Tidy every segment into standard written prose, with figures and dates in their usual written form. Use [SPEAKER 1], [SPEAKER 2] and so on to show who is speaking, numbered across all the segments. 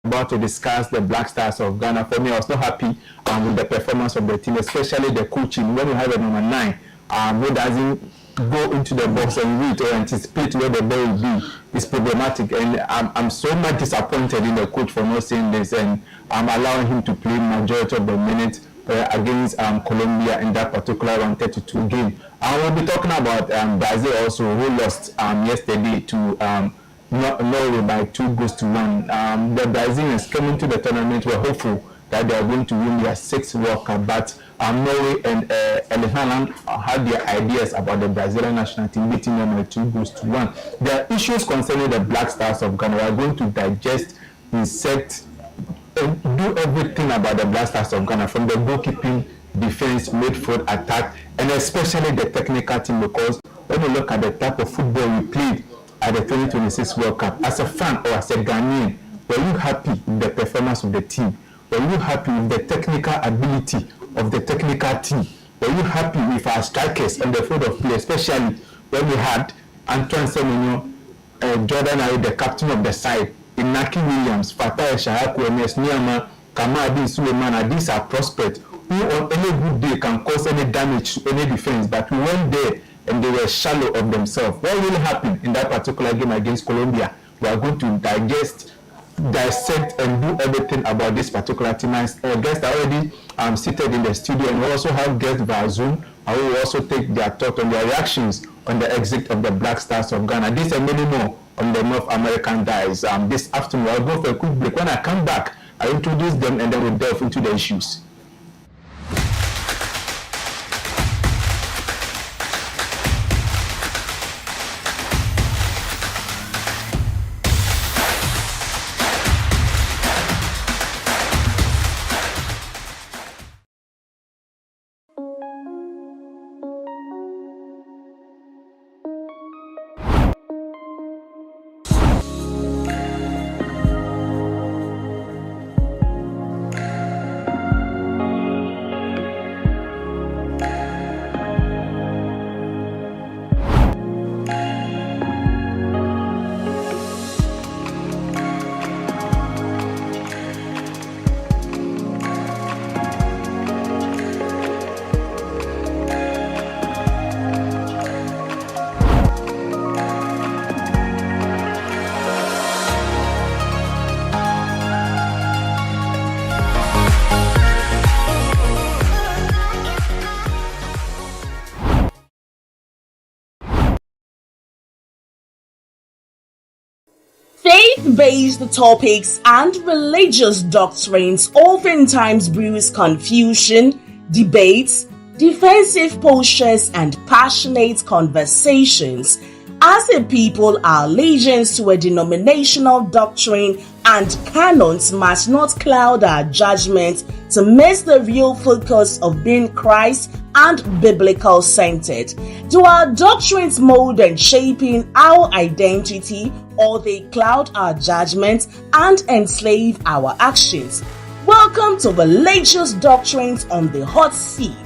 [SPEAKER 1] about to discuss the Black Stars of Ghana. For me, I was not happy with the performance of the team, especially the coaching. When you have a number 9 who doesn't go into the box and read or anticipate where the ball will be, is problematic. And I'm so much disappointed in the coach for not saying this, and I'm allowing him to play majority of the minutes against Colombia in that particular 132 game. I will be talking about Brazil also, who lost yesterday to Norway by 2-1. The Brazilians coming to the tournament were hopeful that they are going to win their 6th World Cup, but Norway and Erling Haaland had their ideas about the Brazilian national team beating them by 2-1. There are issues concerning the Black Stars of Ghana. We are going to digest, dissect, and do everything about the Black Stars of Ghana, from the goalkeeping, defense, midfield, attack, and especially the technical team, because when you look at the type of football we played at the 2026 World Cup, as a fan or as a Ghanaian, were you happy with the performance of the team? Were you happy with the technical ability of the technical team? Were you happy with our strikers and the field of play, especially when we had Antoine Semenyo, Jordan Ayew, the captain of the side, Inaki Williams, Fatai Shahaku, Enes Niama, Kamadi Suleiman? These are prospects who on any good day can cause any damage to any defense, but we went there and they were shallow of themselves. What really happened in that particular game against Colombia? We are going to digest, dissect, and do everything about this particular team. Guests are already seated in the studio, and we also have guests via Zoom. I will also take their thoughts on their reactions on the exit of the Black Stars of Ghana. This and many more on the North American Diaries. This afternoon, I'll go for a quick break. When I come back, I introduce them and then we'll delve into the issues.
[SPEAKER 2] Faith-based topics and religious doctrines oftentimes brews confusion, debates, defensive postures, and passionate conversations. As a people, our allegiance to a denominational doctrine and canons must not cloud our judgment to miss the real focus of being Christ and biblical-centered. Do our doctrines mold and shaping our identity, or they cloud our judgment and enslave our actions? Welcome to Religious Doctrines on the Hot Seat,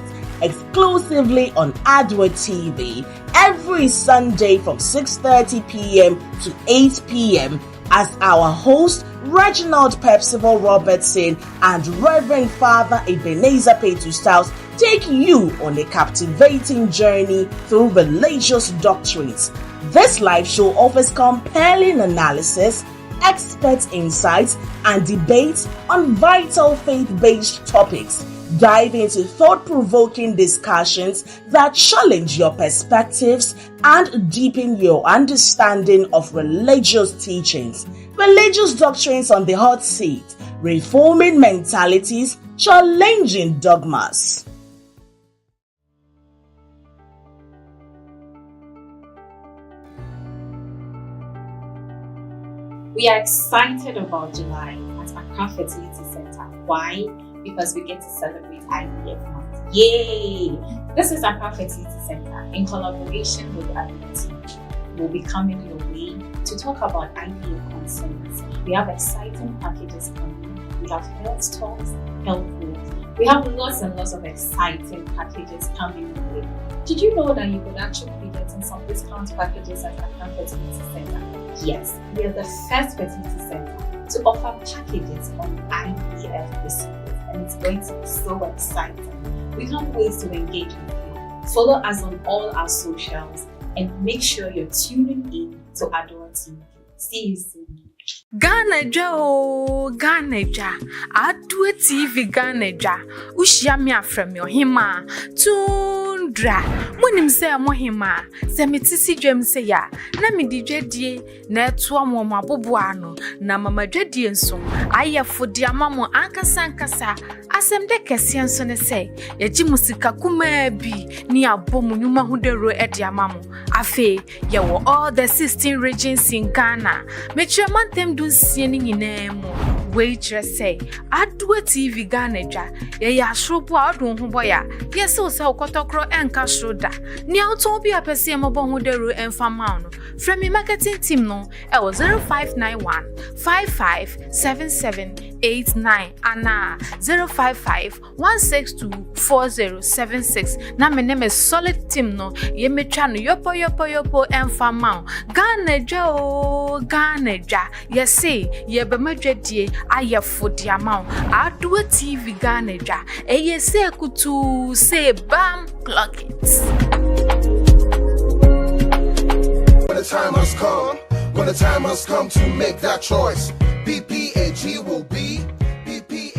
[SPEAKER 2] exclusively on Adward TV, every Sunday from 6:30 p.m. to 8 p.m. as our host Reginald Percival Robertson and Reverend Father Ebenezer Petustaus take you on a captivating journey through religious doctrines. This live show offers compelling analysis, expert insights, and debates on vital faith-based topics. Dive into thought-provoking discussions that challenge your perspectives and deepen your understanding of religious teachings. Religious Doctrines on the Hot Seat, reforming mentalities, challenging dogmas.
[SPEAKER 3] We are excited about July at Accra Fertility Center. Why? Because we get to celebrate IVF month. Yay! This is Accra Fertility Center in collaboration with the Ability. We'll be coming your way to talk about IVF concerns. We have exciting packages coming. We have health talks, health growth. We have lots and lots of exciting packages coming your way. Did you know that you could actually be getting some discount packages at Accra Fertility Center? Yes, we are the first fertility center to offer packages on IVF procedures, and it's going to be so exciting. We can't wait to engage with you. Follow us on all our socials and make sure you're tuning in to Adore TV. See you soon.
[SPEAKER 4] Ghana Adore TV Ghana Ushia me afrem yo hima tundra munim se mo hima se metisi dwem se ya na me djedie na eto mo mabobo ano na mama djedie nso ayefo di amamo ankasa asem de kese nso ne se yaji musika kuma bi ni abomu nyuma hudero edi amamo afe ye wo all the 16 regions in Ghana metre mantem dun sieni nyinemo waitress say Adore TV Ghana ye ya shrobo adun ho boya ye se o se okotokro enka shroda ni auto bi apese mobo hudero enfa ma no from me marketing team no e was 0591 557789 ana 055-162-4076. Na me name is solid team no. Ye me try no yopo enfa ma. Ghana ye say ye be me djedie aye fo di ama. Adore TV Ghana e ye say kutu say bam clock it.
[SPEAKER 5] When the time has come to make that choice, PPAG will be.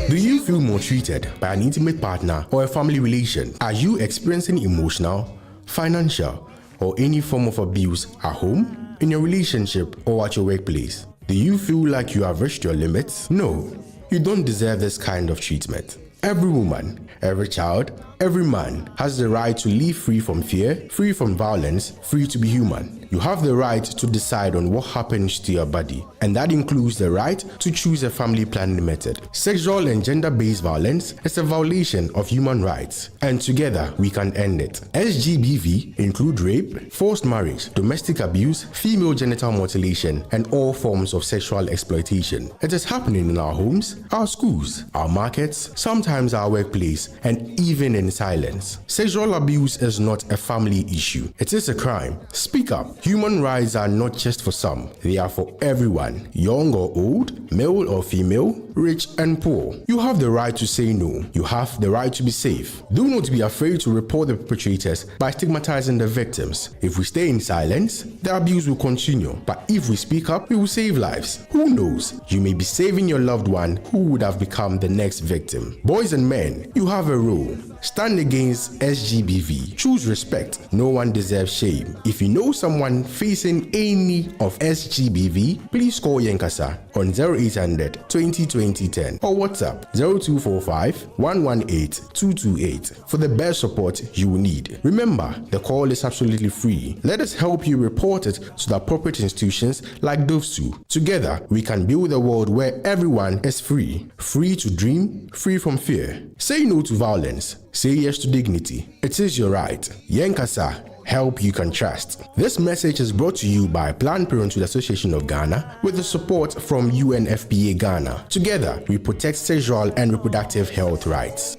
[SPEAKER 6] Do you feel maltreated by an intimate partner or a family relation? Are you experiencing emotional, financial, or any form of abuse at home, in your relationship, or at your workplace? Do you feel like you have reached your limits? No, you don't deserve this kind of treatment. Every woman, every child, every man has the right to live free from fear, free from violence, free to be human. You have the right to decide on what happens to your body, and that includes the right to choose a family planning method. Sexual and gender-based violence is a violation of human rights, and together we can end it. SGBV include rape, forced marriage, domestic abuse, female genital mutilation, and all forms of sexual exploitation. It is happening in our homes, our schools, our markets, sometimes our workplace, and even in silence. Sexual abuse is not a family issue. It is a crime. Speak up. Human rights are not just for some. They are for everyone, young or old, male or female, rich and poor. You have the right to say no. You have the right to be safe. Do not be afraid to report the perpetrators by stigmatizing the victims. If we stay in silence, the abuse will continue. But if we speak up, we will save lives. Who knows? You may be saving your loved one who would have become the next victim. Boys and men, you have a role. Stand against SGBV. Choose respect. No one deserves shame. If you know someone facing any of SGBV, please call Yenkasa on 0800 20 20 10 or WhatsApp 0245 118 228 for the best support you will need. Remember, the call is absolutely free. Let us help you report it to the appropriate institutions like DOVSU. Together, we can build a world where everyone is free. Free to dream, free from fear. Say no to violence. Say yes to dignity. It is your right. Yenkasa, help you can trust. This message is brought to you by Planned Parenthood Association of Ghana with the support from UNFPA Ghana. Together, we protect sexual and reproductive health rights.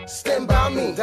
[SPEAKER 5] Stand by me.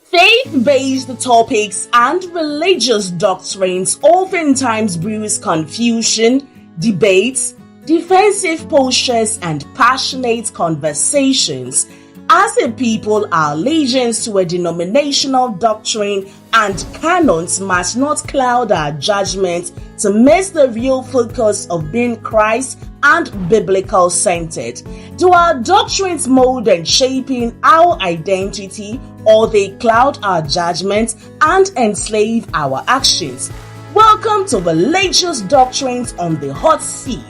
[SPEAKER 2] Faith-based topics and religious doctrines oftentimes brews confusion, debates, defensive postures, and passionate conversations. As a people, our allegiance to a denominational doctrine and canons must not cloud our judgment to miss the real focus of being Christ and biblical centered. Do our doctrines mold and shaping our identity, or they cloud our judgment and enslave our actions? Welcome to Religious Doctrines on the Hot Seat,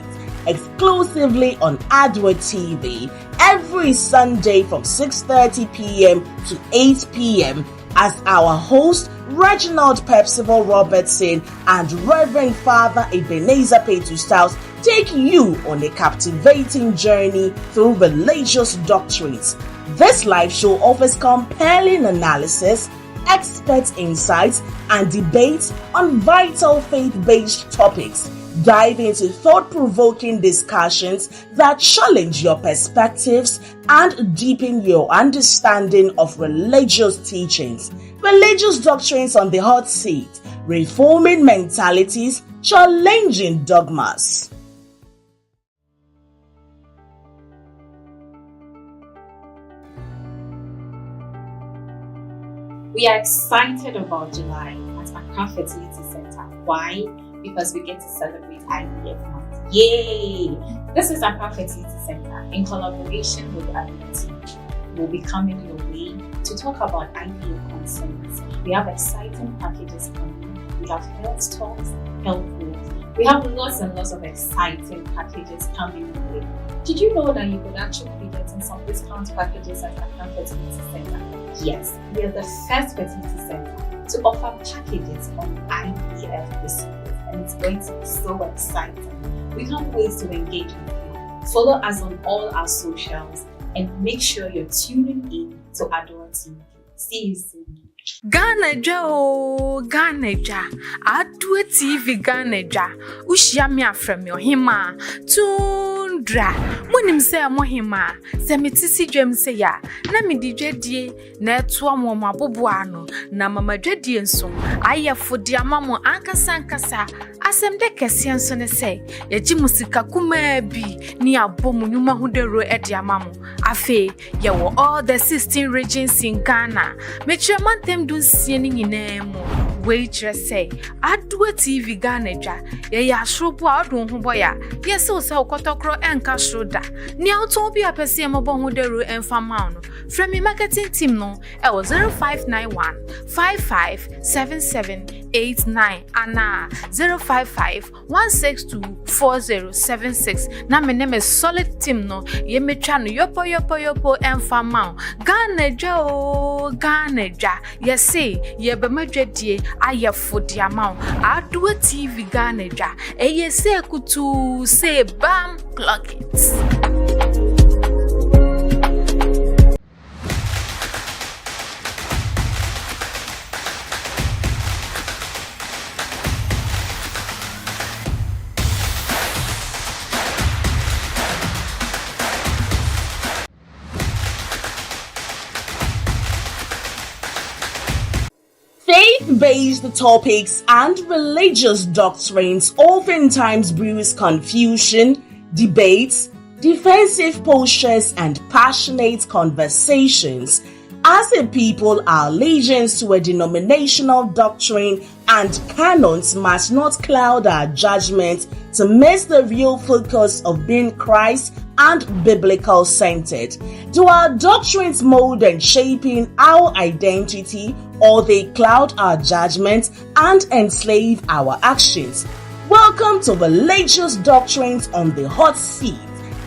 [SPEAKER 2] exclusively on Adore TV, every Sunday from 6:30 p.m. to 8 p.m. as our host Reginald Percival Robertson and Reverend Father Ebenezer Petustaus take you on a captivating journey through religious doctrines. This live show offers compelling analysis, expert insights, and debates on vital faith-based topics. Dive into thought-provoking discussions that challenge your perspectives and deepen your understanding of religious teachings. Religious Doctrines on the Hot Seat, reforming mentalities, challenging dogmas.
[SPEAKER 3] We are excited about July at Accra Fertility Center. Why? Because we get to celebrate IVF month. Yay! This is Accra Fertility Center in collaboration with Diaries. We'll be coming your way to talk about IVF concerns. We have exciting packages coming. We have health talks, health walks. We have lots and lots of exciting packages coming your way. Did you know that you could actually be getting some discount packages at Accra Fertility Center? Yes, we are the first fertility center to offer packages on IVF procedures, and it's going to be so exciting. We can't wait to engage with you. Follow us on all our socials and make sure you're tuning in to Adore TV. See you soon.
[SPEAKER 4] Ghana ja Adue TV Ghana ja ushia me afrem yo hima tundra munim se mo hima se metisi dwem se ya na me didwadie na eto mo mabobo ano na mama dwadie nso ayefo dia mamo ankasa asem de kese nso ne se yaji musika kuma bi ni abomu nyuma hudero e dia mamo afe ye wo all the 16 regions in Ghana me chemantem dun sieni nyinemo waitress say Adue TV Ghana ja ye ya shrobu adun ho boya ye se o se okotokro enka shroda ni auto bi apese mo bon ho dero enfa ma no from me marketing team no e was 0591 557789 ana 055-162-4076 na me name solid team no ye metwa no yopo enfa ma Ghana ja ye say ye be madwadie ayefo dia ma Adue TV Ghana ja ye say kutu say bam clock it.
[SPEAKER 2] Faith-based topics and religious doctrines oftentimes brews confusion, debates, defensive postures, and passionate conversations. As a people, our allegiance to a denominational doctrine and canons must not cloud our judgment to miss the real focus of being Christ and biblical centered. Do our doctrines mold and shaping our identity, or they cloud our judgment and enslave our actions? Welcome to Religious Doctrines on the Hot Seat,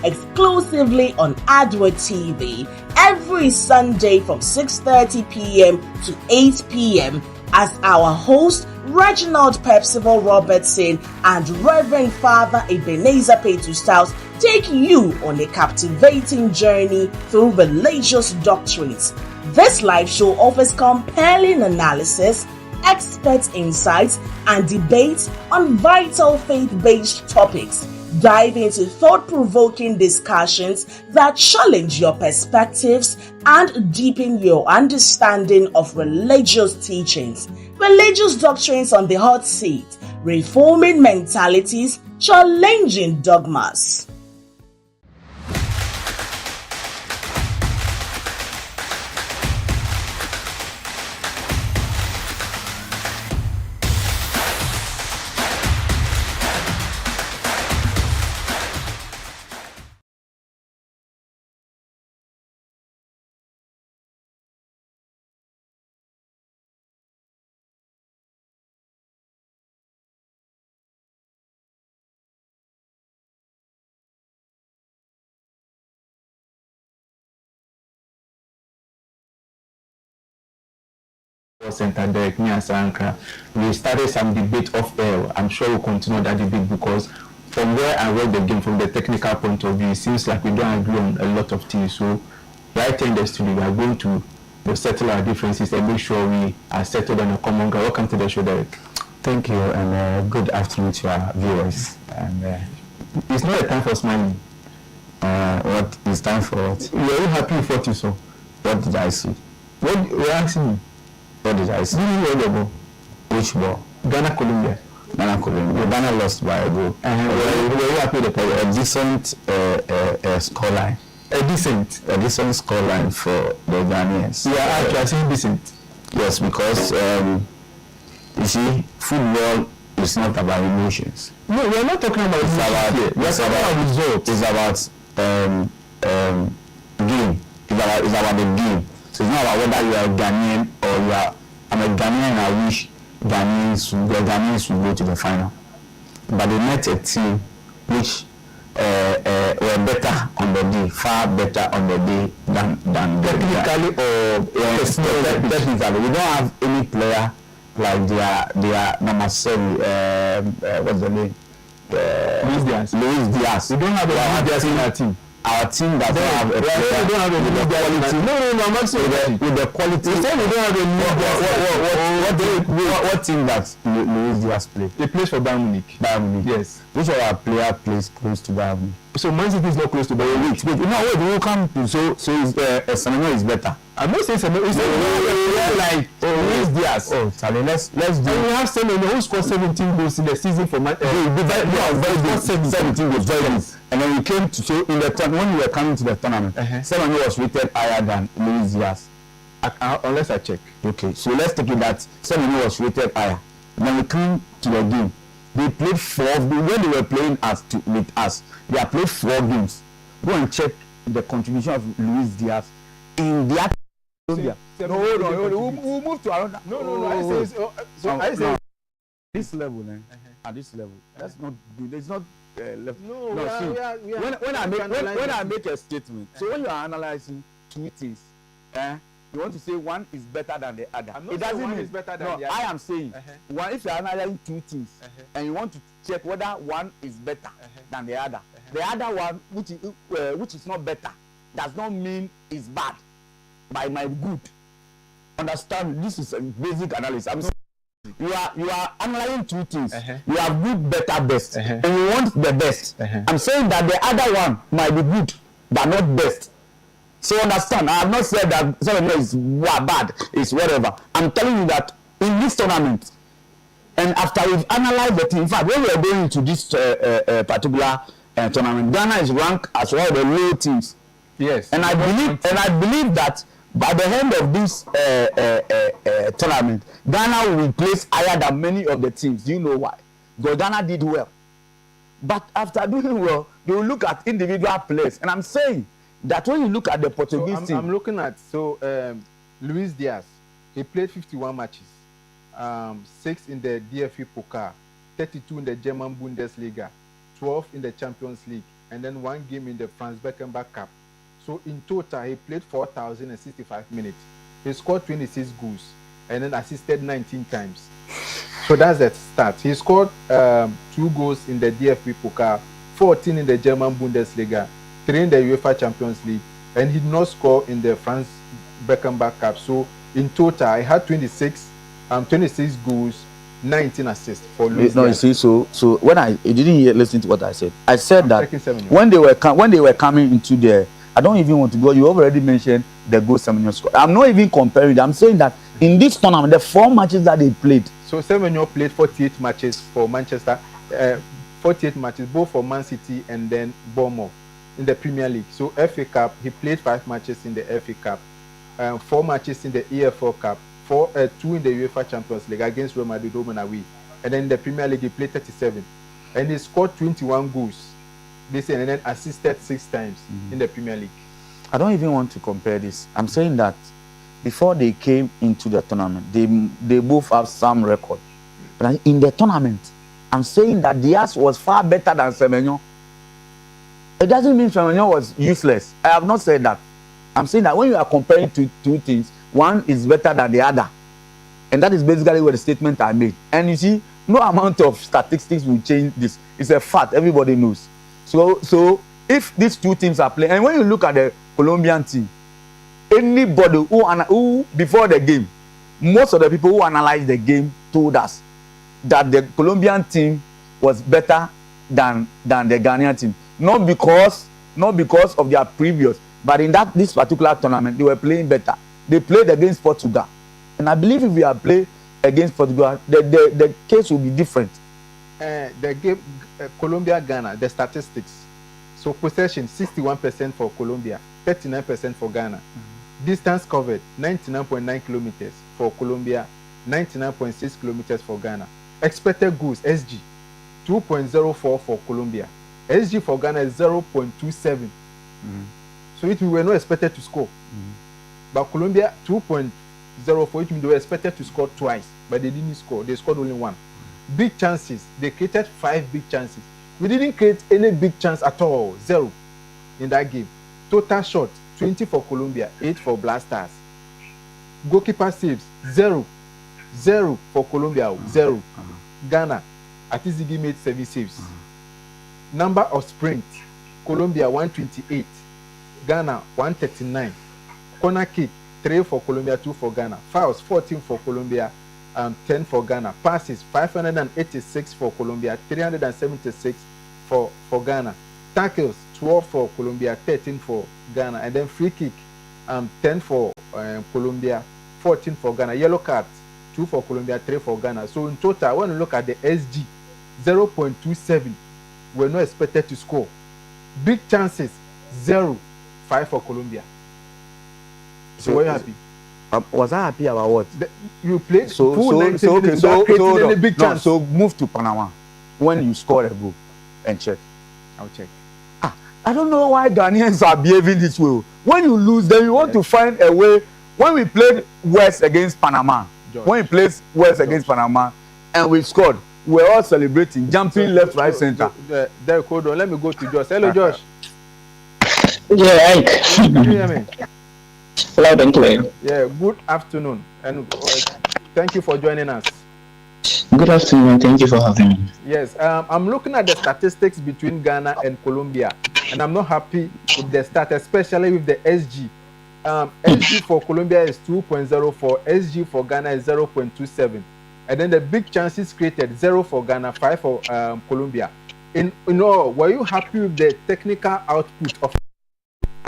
[SPEAKER 2] exclusively on Adore TV, every Sunday from 6:30 p.m. to 8 p.m. as our host Reginald Percival Robertson and Reverend Father Ebenezer Petustaus take you on a captivating journey through religious doctrines. This live show offers compelling analysis, expert insights, and debates on vital faith-based topics. Dive into thought-provoking discussions that challenge your perspectives and deepen your understanding of religious teachings. Religious Doctrines on the Hot Seat, reforming mentalities, challenging dogmas.
[SPEAKER 1] Center Derek Nyasanka. We started some debate off air. I'm sure we'll continue that debate because from where I read the game from the technical point of view, it seems like we don't agree on a lot of things. So right in the studio, we are going to settle our differences and make sure we are settled on a common ground. Welcome to the show, Derek.
[SPEAKER 7] Thank you, and good afternoon to our viewers. And
[SPEAKER 1] it's not a time for smiling.
[SPEAKER 7] What is time for what?
[SPEAKER 1] Were you happy with what you saw?
[SPEAKER 7] What did I see?
[SPEAKER 1] What were you asking me?
[SPEAKER 7] What did I see?
[SPEAKER 1] Did you hear the ball?
[SPEAKER 7] Which ball?
[SPEAKER 1] Ghana, Colombia.
[SPEAKER 7] Ghana lost by a goal. We happy with a decent scoreline.
[SPEAKER 1] A decent
[SPEAKER 7] Scoreline for the Ghanaians.
[SPEAKER 1] Yeah, actually, I think decent.
[SPEAKER 7] Yes, because you see, football is not about emotions.
[SPEAKER 1] No, we're not talking about
[SPEAKER 7] It's about
[SPEAKER 1] results.
[SPEAKER 7] It's about game. It's about the game. So it's not about whether you are a Ghanaian or you are. I'm a Ghanaian and I wish Ghanaians will go to the final. But they met a team which were better on the day, far better on the day than
[SPEAKER 1] Technically or
[SPEAKER 7] technically. We don't have any player like their number 7. What's the name? Luis Diaz.
[SPEAKER 1] We don't have a Luis Diaz in our team.
[SPEAKER 7] Our team that don't have a player.
[SPEAKER 1] We don't have a Luis Diaz. No, I'm not saying
[SPEAKER 7] with the quality.
[SPEAKER 1] You say we don't have a Luis Diaz.
[SPEAKER 7] What team that Luis Diaz play?
[SPEAKER 1] He plays for Bayern Munich. Yes.
[SPEAKER 7] Which of our player plays close to Bayern Munich?
[SPEAKER 1] So Man City is not close to Bayern Munich.
[SPEAKER 7] Wait, you come to so Semenyo is better.
[SPEAKER 1] I'm not saying Semenyo. It's like
[SPEAKER 7] Luis Diaz. Oh, Charlie, let's do.
[SPEAKER 1] And we have Semenyo who scored 17 goals in the season for Man.
[SPEAKER 7] Very good. 17 goals, very good. And then we came to so in the when we were coming to the tournament, Semenyo was rated higher than Luis Diaz.
[SPEAKER 1] Unless I check.
[SPEAKER 7] Okay, so let's take it that Semenyo was rated higher. When we came to the game, they played 4. When they were playing with us, they have played 4 games. Go and check the contribution of Luis Diaz in their. We'll move to another.
[SPEAKER 1] No. I say
[SPEAKER 7] this level, at this level, that's not good. It's not left. When I make a statement, so when you are analyzing 2 things, you want to say one is better than the other.
[SPEAKER 1] It doesn't mean it's better than the other.
[SPEAKER 7] I am saying one. If you are analyzing 2 things and you want to check whether one is better than the other, the other one which is not better does not mean it's bad. By my good, understand this is a basic analysis. I'm saying you are analyzing 2 things. You have good, better, best, and you want the best. I'm saying that the other one might be good, but not best. So understand, I have not said that Semenyo is bad, it's whatever. I'm telling you that in this tournament, and after we've analyzed the team, in fact, when we are going into this particular tournament, Ghana is ranked as one of the low teams.
[SPEAKER 1] Yes.
[SPEAKER 7] And I believe that by the end of this tournament, Ghana will be placed higher than many of the teams. Do you know why? Because Ghana did well. But after doing well, they will look at individual players. And I'm saying that when you look at the Portuguese team.
[SPEAKER 1] I'm looking at, Luis Diaz, he played 51 matches. 6 in the DFB Pokal, 32 in the German Bundesliga, 12 in the Champions League, and then 1 game in the Franz Beckenbauer Cup. So in total, he played 4,065 minutes. He scored 26 goals and then assisted 19 times. So that's the start. He scored 2 goals in the DFB Pokal, 14 in the German Bundesliga, 3 in the UEFA Champions League, and he did not score in the Franz Beckenbauer Cup. So in total, he had 26 goals, 19 assists for Luis.
[SPEAKER 7] No, you see, so when you didn't listen to what I said. I said that when they were coming into the, I don't even want to go. You already mentioned the goal Semenyo scored. I'm not even comparing it. I'm saying that in this tournament, the 4 matches that they played.
[SPEAKER 1] So Semenyo played 48 matches for Manchester, 48 matches both for Man City and then Bournemouth in the Premier League. So FA Cup, he played 5 matches in the FA Cup, 4 matches in the EFL Cup, 2 in the UEFA Champions League against Real Madrid home and away, and then in the Premier League he played 37, and he scored 21 goals. This and then assisted 6 times in the Premier League.
[SPEAKER 7] I don't even want to compare this. I'm saying that before they came into the tournament, they both have some record. But in the tournament, I'm saying that Diaz was far better than Semenyo. It doesn't mean Semenyo was useless. I have not said that. I'm saying that when you are comparing 2 things, one is better than the other. And that is basically what the statement I made. And you see, no amount of statistics will change this. It's a fact. Everybody knows. So if these 2 teams are playing, and when you look at the Colombian team, anybody who before the game, most of the people who analyzed the game told us that the Colombian team was better than the Ghanaian team. Not because of their previous, but in this particular tournament, they were playing better. They played against Portugal. And I believe if we had played against Portugal, the case will be different.
[SPEAKER 1] The game Colombia Ghana, the statistics. So possession 61% for Colombia, 39% for Ghana. Distance covered 99.9 kilometers for Colombia, 99.6 kilometers for Ghana. Expected goals SG 2.04 for Colombia. SG for Ghana is 0.27. So it we were not expected to score. But Colombia 2.04, which means they were expected to score twice, but they didn't score. They scored only one. Big chances. They created 5 big chances. We didn't create any big chance at all. 0 in that game. Total shots 20 for Colombia, 8 for Black Stars. Goalkeeper saves 0. 0 for Colombia, 0. Ghana, Atizigi made 7 saves. Number of sprints, Colombia 128, Ghana 139. Corner kick 3 for Colombia, 2 for Ghana. Fouls 14 for Colombia, 10 for Ghana. Passes 586 for Colombia, 376 for Ghana. Tackles 12 for Colombia, 13 for Ghana. And then free kick 10 for Colombia, 14 for Ghana. Yellow cards 2 for Colombia, 3 for Ghana. So in total, when you look at the SG, 0.27, we're not expected to score. Big chances 0, 5 for Colombia. So were you happy?
[SPEAKER 7] Was I happy about what?
[SPEAKER 1] You played
[SPEAKER 7] so move to Panama when you score a goal and check.
[SPEAKER 1] I'll check.
[SPEAKER 7] I don't know why Ghanaians are behaving this way. When you lose, then you want to find a way. When we played West against Panama, against Panama, and we scored, we're all celebrating, jumping left, right, center.
[SPEAKER 1] There, hold on. Let me go to Josh. Hello, Josh.
[SPEAKER 8] Yeah, Ike.
[SPEAKER 1] Can you hear me?
[SPEAKER 8] Loud and clear.
[SPEAKER 1] Yeah, good afternoon, and thank you for joining us.
[SPEAKER 8] Good afternoon, and thank you for having me.
[SPEAKER 1] Yes, I'm looking at the statistics between Ghana and Colombia, and I'm not happy with the stat, especially with the SG. SG for Colombia is 2.04, SG for Ghana is 0.27, and then the big chances created 0 for Ghana, 5 for Colombia. In all, were you happy with the technical output of,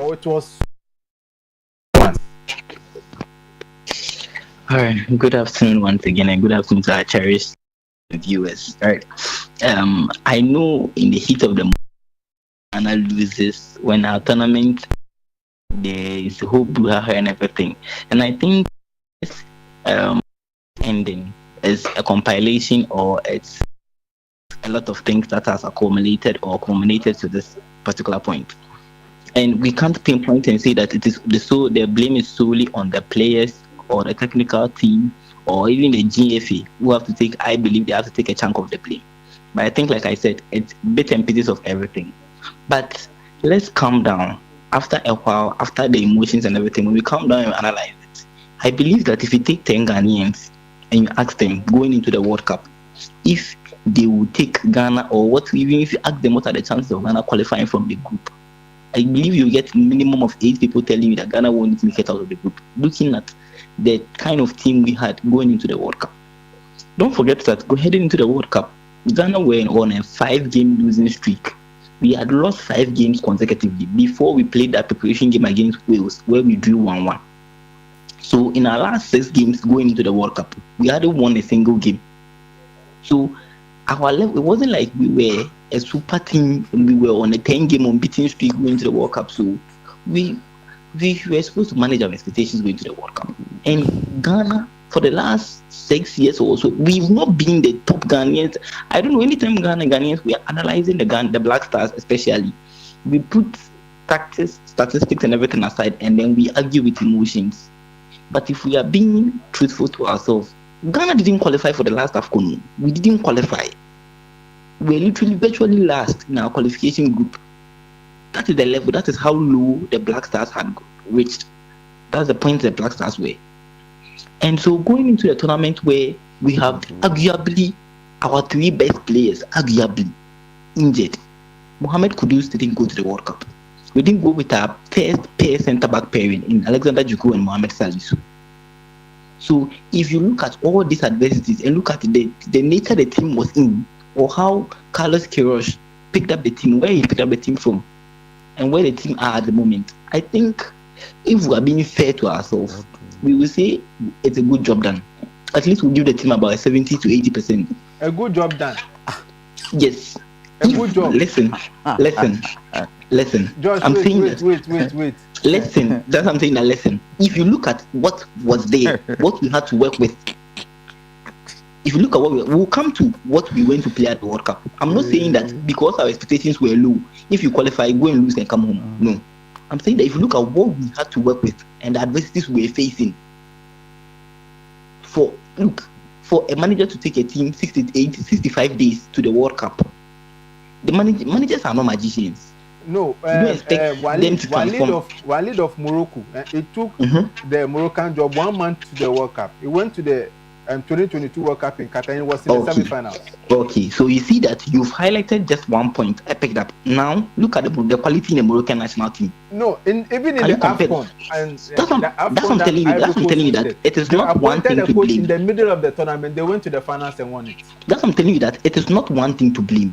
[SPEAKER 1] or it was?
[SPEAKER 8] All right. Good afternoon once again, and good afternoon to our cherished viewers. All right. I know in the heat of the moment, Ghana loses when our tournament, there is hope and everything, and I think this ending is a compilation, or it's a lot of things that has accumulated or culminated to this particular point. And we can't pinpoint and say that it is the blame is solely on the players or the technical team or even the GFA who have to take, I believe they have to take a chunk of the blame. But I think, like I said, it's bits and pieces of everything. But let's calm down. After a while, after the emotions and everything, when we calm down and analyze it, I believe that if you take 10 Ghanaians and you ask them going into the World Cup, if they will take Ghana, or what, even if you ask them what are the chances of Ghana qualifying from the group, I believe you get minimum of 8 people telling you that Ghana won't make it out of the group, looking at the kind of team we had going into the World Cup. Don't forget that heading into the World Cup, Ghana were on a 5-game losing streak. We had lost 5 games consecutively before we played that preparation game against Wales, where we drew 1-1. So in our last 6 games going into the World Cup, we hadn't won a single game. So our level, it wasn't like we were a super team and we were on a 10-game unbeaten streak going to the World Cup. So we were supposed to manage our expectations going to the World Cup. And Ghana, for the last 6 years or so, we've not been the top Ghanaians. I don't know, anytime Ghanaians, we are analyzing the Black Stars especially, we put statistics and everything aside, and then we argue with emotions. But if we are being truthful to ourselves, Ghana didn't qualify for the last AFCON. We didn't qualify. We were literally virtually last in our qualification group. That is the level, that is how low the Black Stars had reached. That's the point the Black Stars were. And so going into the tournament where we have arguably our 3 best players, arguably injured. Mohamed Kudus didn't go to the World Cup. We didn't go with our first pair centre-back pairing in Alexander Djuku and Mohamed Salisu. So if you look at all these adversities and look at the nature the team was in, or how Carlos Queiroz picked up the team, where he picked up the team from, and where the team are at the moment, I think if we are being fair to ourselves, we will say it's a good job done. at least we'll give the team about 70 to 80%.
[SPEAKER 1] A good job done.
[SPEAKER 8] Yes.
[SPEAKER 1] A good job.
[SPEAKER 8] Listen.
[SPEAKER 1] Josh,
[SPEAKER 8] I'm saying
[SPEAKER 1] wait.
[SPEAKER 8] Listen, that's something that listen. If you look at what was there, what we had to work with. If you look at what we'll come to what we went to play at the World Cup. I'm not saying that because our expectations were low, if you qualify, go and lose and come home. No. I'm saying that if you look at what we had to work with and the adversities we were facing, for a manager to take a team 65 days to the World Cup, the managers are not magicians.
[SPEAKER 1] No,
[SPEAKER 8] you don't expect them to transform.
[SPEAKER 1] Walid of Morocco, it took the Moroccan job 1 month to the World Cup. It went to the 2022 World Cup in Qatar and was in the semi-finals.
[SPEAKER 8] Okay, so you see that you've highlighted just 1 point. I picked up. Now look at the quality in the Moroccan national team.
[SPEAKER 1] No, even in the AFCON, and
[SPEAKER 8] that's what I'm telling you. That's what I'm telling you that it is not one thing to blame.
[SPEAKER 1] In the middle of the tournament, they went to the finals and won it.
[SPEAKER 8] That's what I'm telling you, that it is not one thing to blame.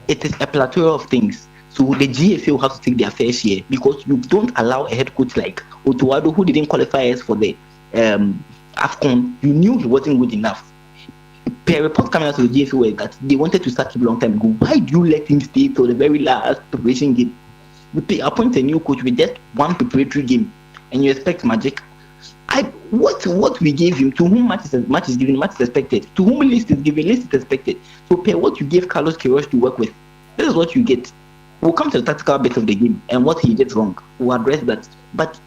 [SPEAKER 8] It is a plethora of things. So the GFA will have to take their fair share, because you don't allow a head coach like Otuado, who didn't qualify us for the AFCON. You knew he wasn't good enough. Per report coming out of the GFA was that they wanted to start him a long time ago. Why do you let him stay till the very last preparation game? You appoint a new coach with just one preparatory game, and you expect magic. What we gave him, to whom much is given, much is expected. To whom least is given, least is expected. So per what you gave Carlos Queiroz to work with, this is what you get. We'll come to the tactical bit of the game and what he did wrong. We'll address that. But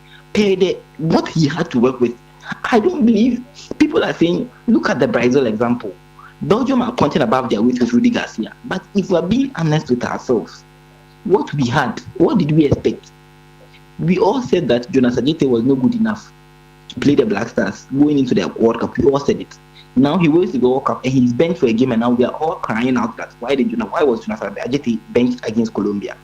[SPEAKER 8] what he had to work with, I don't believe. People are saying, look at the Brazil example. Belgium are pointing above their weight with Rudy Garcia. But if we're being honest with ourselves, what we had, what did we expect? We all said that Jonas Ajete was not good enough to play the Black Stars going into the World Cup. We all said it. Now he goes to the World Cup and he's benched for a game, and now we are all crying out that why was Jonas Ajete benched against Colombia?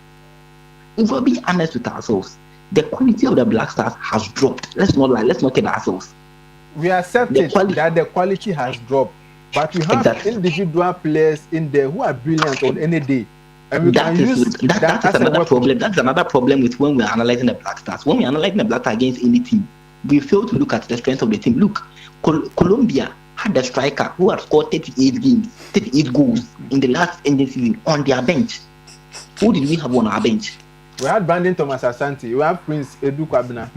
[SPEAKER 8] If we're being honest with ourselves, the quality of the Black Stars has dropped. Let's not lie, let's not kid ourselves.
[SPEAKER 1] We accept that the quality has dropped, but we have individual players in there who are brilliant on any day. And we
[SPEAKER 8] that is another problem. That's another problem with when we're analyzing the Black Stars. When we're analyzing the Black Stars against any team, we fail to look at the strength of the team. Look, Colombia had a striker who had scored 38 goals in the last ending season on their bench. Who did we have on our bench?
[SPEAKER 1] We had Brandon Thomas Asante, we have Prince Edu Kwabena,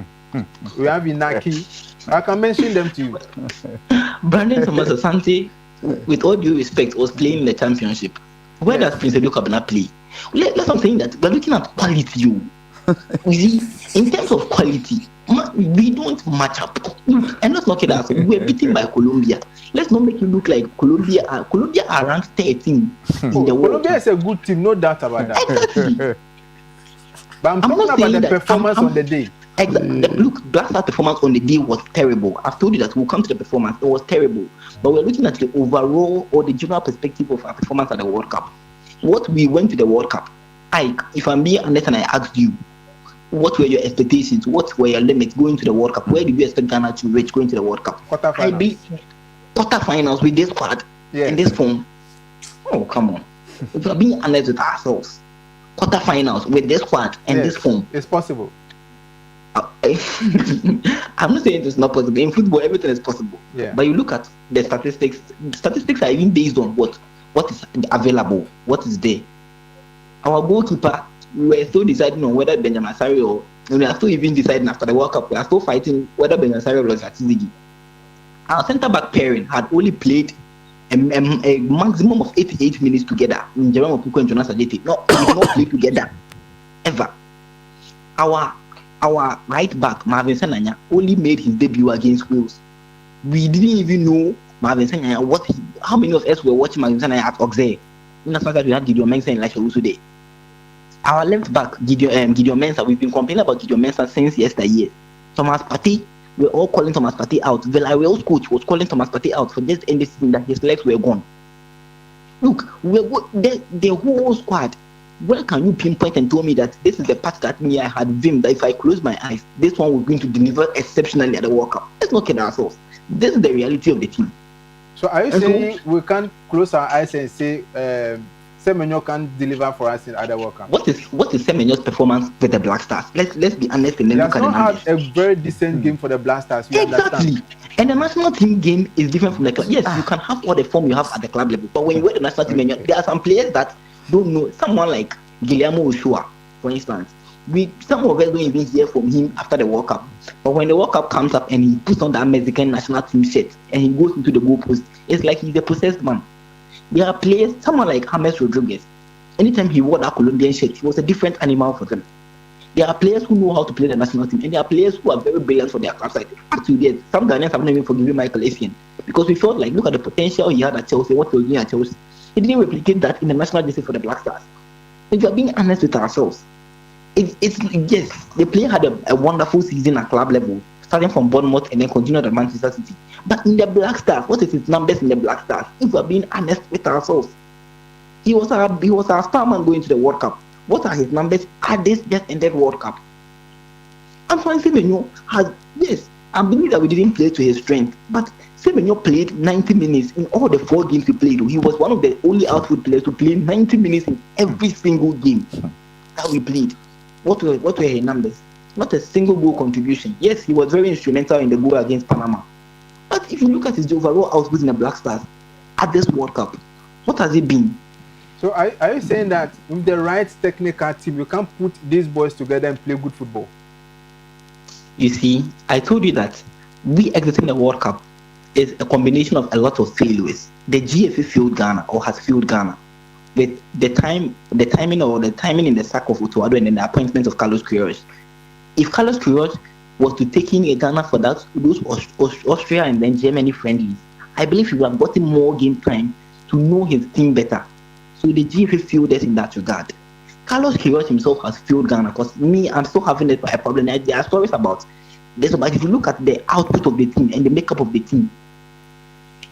[SPEAKER 1] we have Inaki. I can mention them to you.
[SPEAKER 8] Brandon Thomas Asante, with all due respect, was playing in the championship. Where does Prince Edu Kwabena play? Let's not saying that we're looking at quality. You see, in terms of quality, we don't match up. And let's not kid us. We were beaten by Colombia. Let's not make it look like Colombia are ranked 13 in the world.
[SPEAKER 1] Colombia is a good team, no doubt about that.
[SPEAKER 8] Exactly.
[SPEAKER 1] But I'm talking about the performance on the day.
[SPEAKER 8] Exactly. Look, Black Stars' performance on the day was terrible. I've told you that we'll come to the performance. It was terrible. But we're looking at the overall or the general perspective of our performance at the World Cup. What we went to the World Cup, if I'm being honest and I asked you, what were your expectations? What were your limits going to the World Cup? Where did you expect Ghana to reach going to the World Cup? Quarterfinals with this squad and this form. Oh, come on. If we're being honest with ourselves, quarterfinals with this squad and this form.
[SPEAKER 1] It's possible.
[SPEAKER 8] I'm not saying it's not possible. In football, everything is possible.
[SPEAKER 1] Yeah.
[SPEAKER 8] But you look at the statistics. Statistics are even based on what is available, what is there. Our goalkeeper, we were still deciding on whether Benjamin Asare or we are still even deciding after the World Cup. We are still fighting whether Benjamin Asare or Gatizigi. Our centre back pairing had only played a maximum of 88 minutes together in Jerome Okuko and Jonas Ajete. No, we did not play together ever. Our right back, Marvin Senanya, only made his debut against Wales. We didn't even know Marvin Senanya, how many of us were watching Marvin Senanya at Auxerre. In as far as we had Gideon Mensah and Elisha Usude. Our left back, Gideon Mensah, we've been complaining about Gideon Mensah since yesterday. Thomas Partey, we're all calling Thomas Partey out. Villarreal's coach was calling Thomas Partey out for just ending season that his legs were gone. Look, the whole squad. Where can you pinpoint and tell me that this is the part that I had vim that if I close my eyes, this one was going to deliver exceptionally at the World Cup? Let's not kid ourselves. This is the reality of the team.
[SPEAKER 1] So are you saying we can't close our eyes and say Semenyo can't deliver for us in other World Cup.
[SPEAKER 8] What is Semenyo's performance with the Black Stars? Let's be honest and
[SPEAKER 1] He
[SPEAKER 8] then
[SPEAKER 1] has
[SPEAKER 8] look at the
[SPEAKER 1] not
[SPEAKER 8] numbers.
[SPEAKER 1] had a very decent game for the Black Stars. We
[SPEAKER 8] Exactly.
[SPEAKER 1] understand.
[SPEAKER 8] And the national team game is different from the club. Yes, you can have all the form you have at the club level, but when you wear the national team, there are some players that don't know. Someone like Guillermo Ochoa, for instance. Some of us don't even hear from him after the World Cup. But when the World Cup comes up and he puts on that Mexican national team shirt and he goes into the goalpost, it's like he's a possessed man. There are players, someone like James Rodriguez. Anytime he wore that Colombian shirt, he was a different animal for them. There are players who know how to play the national team, and there are players who are very brilliant for their club side. Up to date, some Ghanaians have not even forgiven Michael Essien because we felt like, look at the potential he had at Chelsea, what he was doing at Chelsea. He didn't replicate that in the national jersey for the Black Stars. If you are being honest with ourselves, it's yes, the player had a wonderful season at club level, starting from Bournemouth and then continued at Manchester City. But in the Black Stars, what is his numbers in the Black Stars? If we are being honest with ourselves, he was our star man going to the World Cup. What are his numbers at this just ended World Cup? Antoine Semenyo has, yes, I believe that we didn't play to his strength, but Semenyo played 90 minutes in all the 4 games he played. He was one of the only outfield players to play 90 minutes in every single game that we played. What were his numbers? Not a single goal contribution. Yes, he was very instrumental in the goal against Panama. But if you look at his overall output in the Black Stars at this World Cup, what has it been?
[SPEAKER 1] So are you saying that with the right technical team, you can put these boys together and play good football?
[SPEAKER 8] You see, I told you that we exiting the World Cup is a combination of a lot of failures. The GFA failed Ghana or has failed Ghana with the timing in the sack of Otuado and then the appointment of Carlos Queiroz. If Carlos Queiroz was to take in Ghana for those Austria and then Germany friendlies, I believe he would have gotten more game time to know his team better. So the GFA failed us in that regard. Carlos Queiroz himself has failed Ghana because I'm still having a problem. There are stories about this, but if you look at the output of the team and the makeup of the team,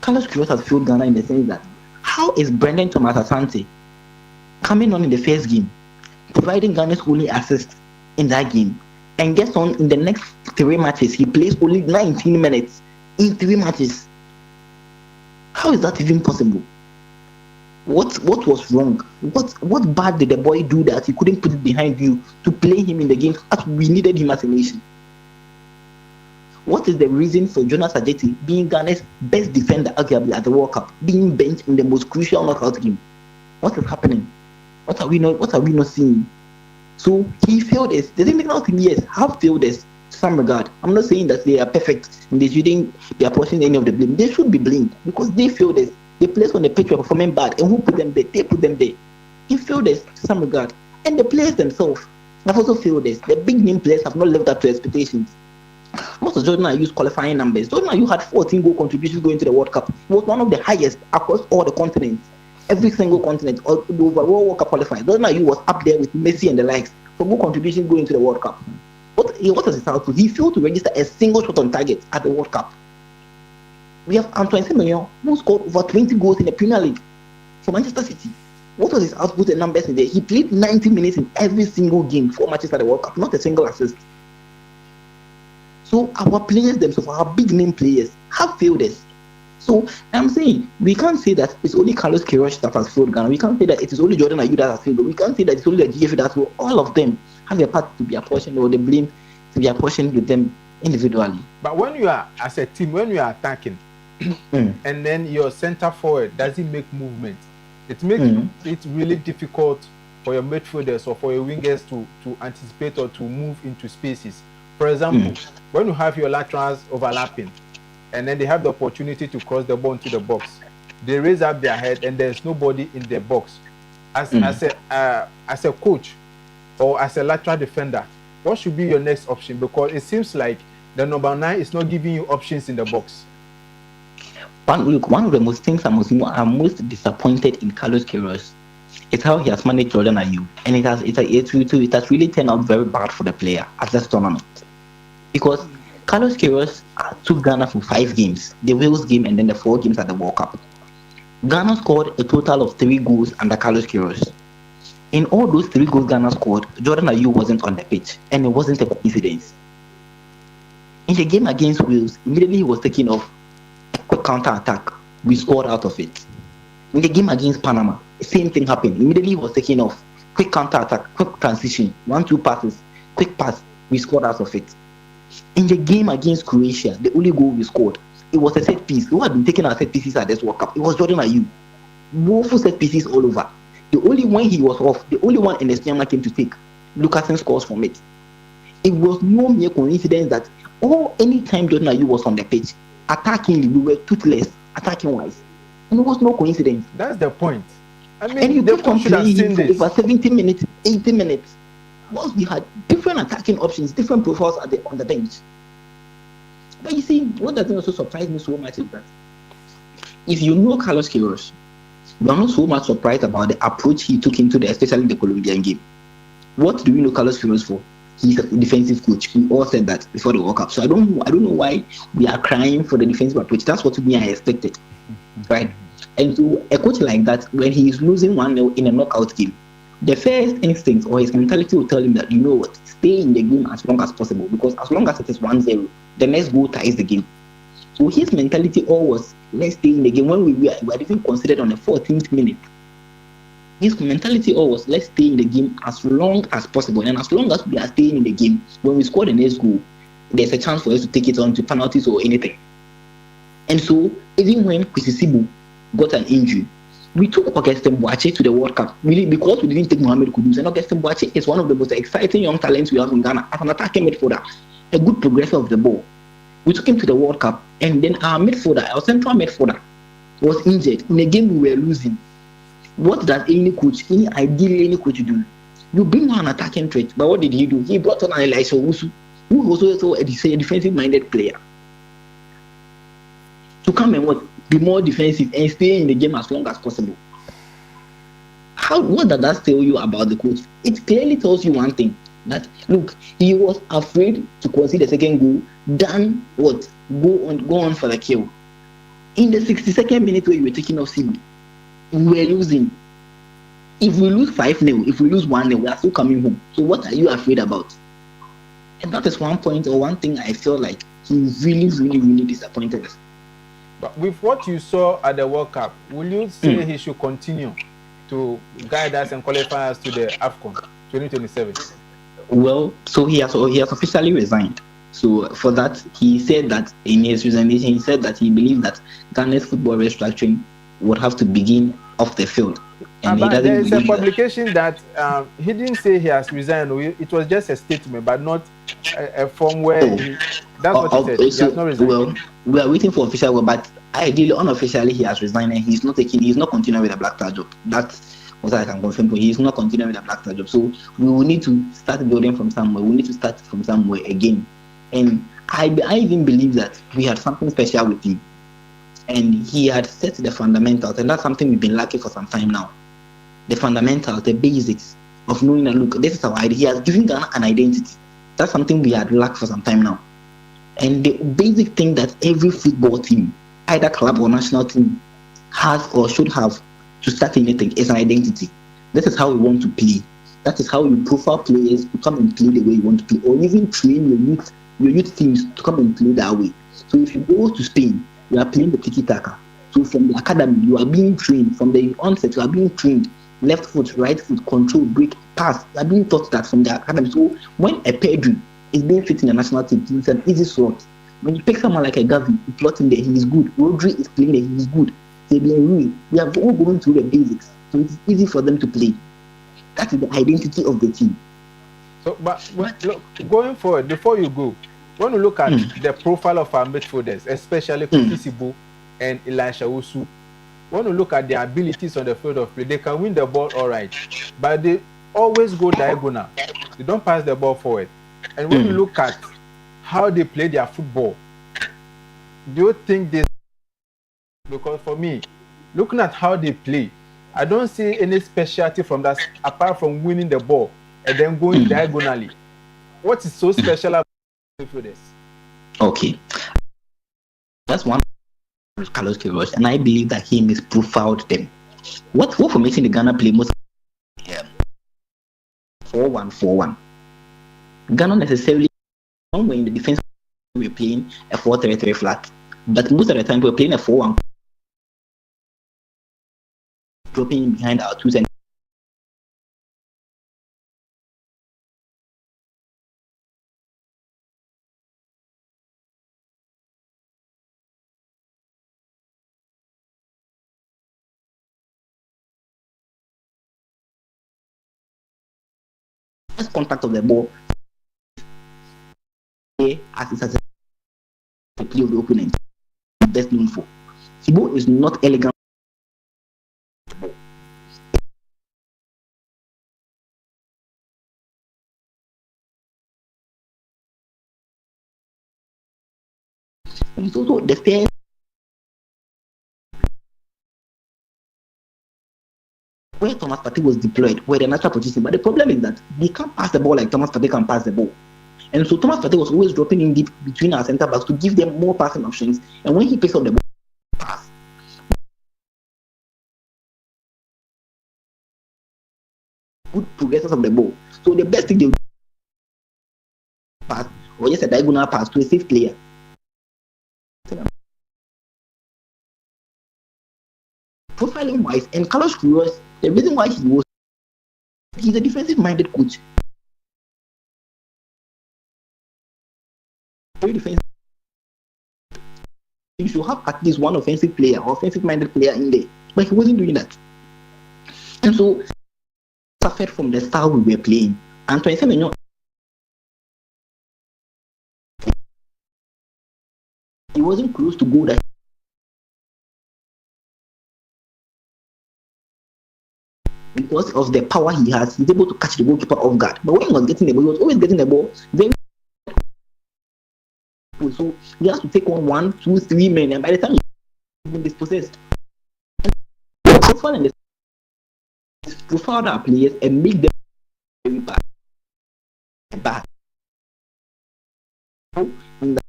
[SPEAKER 8] Carlos Queiroz has failed Ghana in the sense that how is Brendan Thomas Asante coming on in the first game, providing Ghana's only assist in that game, and gets on in the next 3 matches, he plays only 19 minutes in 3 matches? How is that even possible? What was wrong? What bad did the boy do that he couldn't put it behind you to play him in the games as we needed him as a nation? What is the reason for Jonas Adjeti being Ghana's best defender arguably at the World Cup, being benched in the most crucial knockout game? What is happening? What are we not seeing? So he failed us. The technical team, yes, have failed us to some regard. I'm not saying that they are perfect and they shouldn't be apportioning any of the blame. They should be blamed because they failed us. The players on the pitch were performing bad, and who put them there? They put them there. He failed us to some regard, and the players themselves have also failed us. The big name players have not lived up to expectations. Most of Jordan Ayew's qualifying numbers. Jordan Ayew had 14 goal contributions going to the World Cup. He was one of the highest across all the continents, every single continent, all the overall World Cup qualifiers. Jordan Ayew was up there with Messi and the likes for goal contributions going to the World Cup. What was his output? He failed to register a single shot on target at the World Cup. We have Antoine Semenyo, who scored over 20 goals in the Premier League for Manchester City. What was his output and numbers in there? He played 90 minutes in every single game, 4 matches at the World Cup, not a single assist. So our players themselves, our big name players, have failed us. So I'm saying we can't say that it's only Carlos Queiroz that has failed Ghana. We can't say that it is only Jordan Ayew that has failed. We can't say that it's only the GFA that has failed. All of them have a part to be apportioned, or the blame to be apportioned with them individually.
[SPEAKER 1] But when you are, as a team, when you are attacking, and then your center forward doesn't make movement, it makes it really difficult for your midfielders or for your wingers to anticipate or to move into spaces. For example, when you have your laterals overlapping, and then they have the opportunity to cross the ball into the box, they raise up their head and there's nobody in the box. As a coach or as a lateral defender, what should be your next option? Because it seems like the number 9 is not giving you options in the box.
[SPEAKER 8] One of the most things I'm most disappointed in Carlos Queiroz is how he has managed Jordan Ayew, and it has really turned out very bad for the player at this tournament. Because Carlos Queiroz took Ghana for 5 games, the Wales game and then the 4 games at the World Cup. Ghana scored a total of 3 goals under Carlos Queiroz. In all those 3 goals Ghana scored, Jordan Ayew wasn't on the pitch, and it wasn't a coincidence. In the game against Wales, immediately he was taking off a quick counter attack. We scored out of it. In the game against Panama, same thing happened. Immediately he was taking off. Quick counter attack, quick transition, 1-2 passes, quick pass. We scored out of it. In the game against Croatia, the only goal we scored, it was a set piece. Who had been taking our set pieces at this World Cup? It was Jordan Ayew. Woeful set pieces all over. The only one he was off, the only one Enesnyama came to take, Lucasen scores from it. It was no mere coincidence that anytime Jordan Ayew was on the pitch, attacking, we were toothless, attacking wise. And it was no coincidence.
[SPEAKER 1] That's the point. I mean,
[SPEAKER 8] and you
[SPEAKER 1] the
[SPEAKER 8] kept on
[SPEAKER 1] should have
[SPEAKER 8] playing
[SPEAKER 1] seen
[SPEAKER 8] him for
[SPEAKER 1] this.
[SPEAKER 8] over 70 minutes, 80 minutes. Once we had different attacking options, different profiles on the bench. But you see, what doesn't also surprise me so much is that if you know Carlos Queiroz, you are not so much surprised about the approach he took into especially the Colombian game. What do we know Carlos Queiroz for? He's a defensive coach. We all said that before the World Cup. So I don't know why we are crying for the defensive approach. That's what I expected, right? And so a coach like that, when he is losing 1-0 in a knockout game, the first instinct or his mentality will tell him that, you know what, stay in the game as long as possible, because as long as it is 1-0, the next goal ties the game. So his mentality always, let's stay in the game. When we were even considered on the 14th minute, his mentality always, let's stay in the game as long as possible. And as long as we are staying in the game, when we score the next goal, there's a chance for us to take it on to penalties or anything. And so even when Kwesi got an injury, we took Augustin Boache to the World Cup, really, because we didn't take Mohamed Kudus. And Augustin Boache is one of the most exciting young talents we have in Ghana as an attacking midfielder, a good progressor of the ball. We took him to the World Cup, and then our central midfielder, was injured in a game we were losing. What does any coach do? You bring on an attacking threat, but what did he do? He brought on Elisha Owusu, who was also a defensive-minded player, to come and be more defensive and stay in the game as long as possible. What does that tell you about the coach? It clearly tells you one thing, that look, he was afraid to concede the second goal than what? Go on for the kill. In the 62nd minute where you were taking off Sibu, we were losing. If we lose 5-0, if we lose 1-0, we are still coming home. So what are you afraid about? And that is one point or one thing I feel like he really, really, really disappointed us.
[SPEAKER 1] But with what you saw at the World Cup, will you say he should continue to guide us and qualify us to the AFCON 2027?
[SPEAKER 8] Well, so he has officially resigned. So for that, he said that in his resignation, he said that he believed that Ghana's football restructuring would have to begin off the field. And
[SPEAKER 1] but there is a publication that he didn't say he has resigned. It was just a statement, but not a form where that's what he said. He has not resigned.
[SPEAKER 8] Well, we are waiting for official, but ideally, unofficially, he has resigned and he's not continuing with the Black Star job. That's what I can confirm. He's not continuing with the Black Star job. So we will need to start building from somewhere. We need to start from somewhere again. And I even believe that we had something special with him. And he had set the fundamentals, and that's something we've been lacking for some time now. The fundamentals, the basics of knowing that, look, this is our idea. He has given Ghana an identity. That's something we had lacked for some time now. And the basic thing that every football team, either club or national team, has or should have to start anything is an identity. This is how we want to play. That is how you profile players to come and play the way you want to play, or even train your youth teams to come and play that way. So if you go to Spain, you are playing the tiki-taka. So from the academy, you are being trained. From the onset, you are being trained. Left foot, right foot, control, break, pass. You are being taught that from the academy. So when a Pedri is being fit in the national team, it's an easy slot. When you pick someone like a Gavi, you plot him there, he is good. Rodri is playing there, he is good. We are all going through the basics. So it's easy for them to play. That is the identity of the team.
[SPEAKER 1] So, but look, going forward, before you go, when you look at the profile of our midfielders, especially Kwesi and Elisha Owusu, when you look at their abilities on the field of play, they can win the ball all right, but they always go diagonal. They don't pass the ball forward. And when you look at how they play their football, do you think this? Because for me, looking at how they play, I don't see any specialty from that apart from winning the ball and then going diagonally. What is so special about this?
[SPEAKER 8] Okay, that's one of Carlos Queiroz, and I believe that he misprofiled them. What formation the Ghana play most? 4-1-4-1. Ghana necessarily, when in the defense we're playing a 4-3-3 flat, but most of the time we're playing a 4-1. dropping behind our 2 cents. First contact of the ball as it's a play of the opponent. Best known for. Thibaut is not elegant. And it's also the fair where Thomas Partey was deployed, where the natural position. But the problem is that they can't pass the ball like Thomas Partey can pass the ball. And so Thomas Partey was always dropping in deep between our centre backs to give them more passing options. And when he picks up the ball, pass. Good progressors of the ball. So the best thing they would pass or just a diagonal pass to a safe player. Profiling wise, and Carlos Queiroz, the reason why he's a defensive minded coach. Very defensive. You should have at least one offensive player or offensive minded player in there. But he wasn't doing that. And so suffered from the style we were playing. And to say, he wasn't close to goal that because of the power he has, he's able to catch the goalkeeper off guard. But when he was getting the ball, he was always getting the ball very. So he has to take on 1, 2, 3 men, and by the time he's been dispossessed, profile our players and make them very bad. And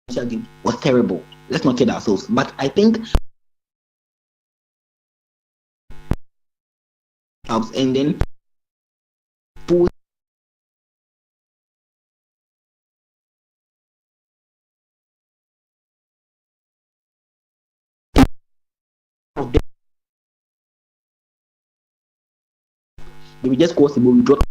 [SPEAKER 8] the game was terrible. Let's not kid ourselves. But I think and then they will just cause the ball, we drop.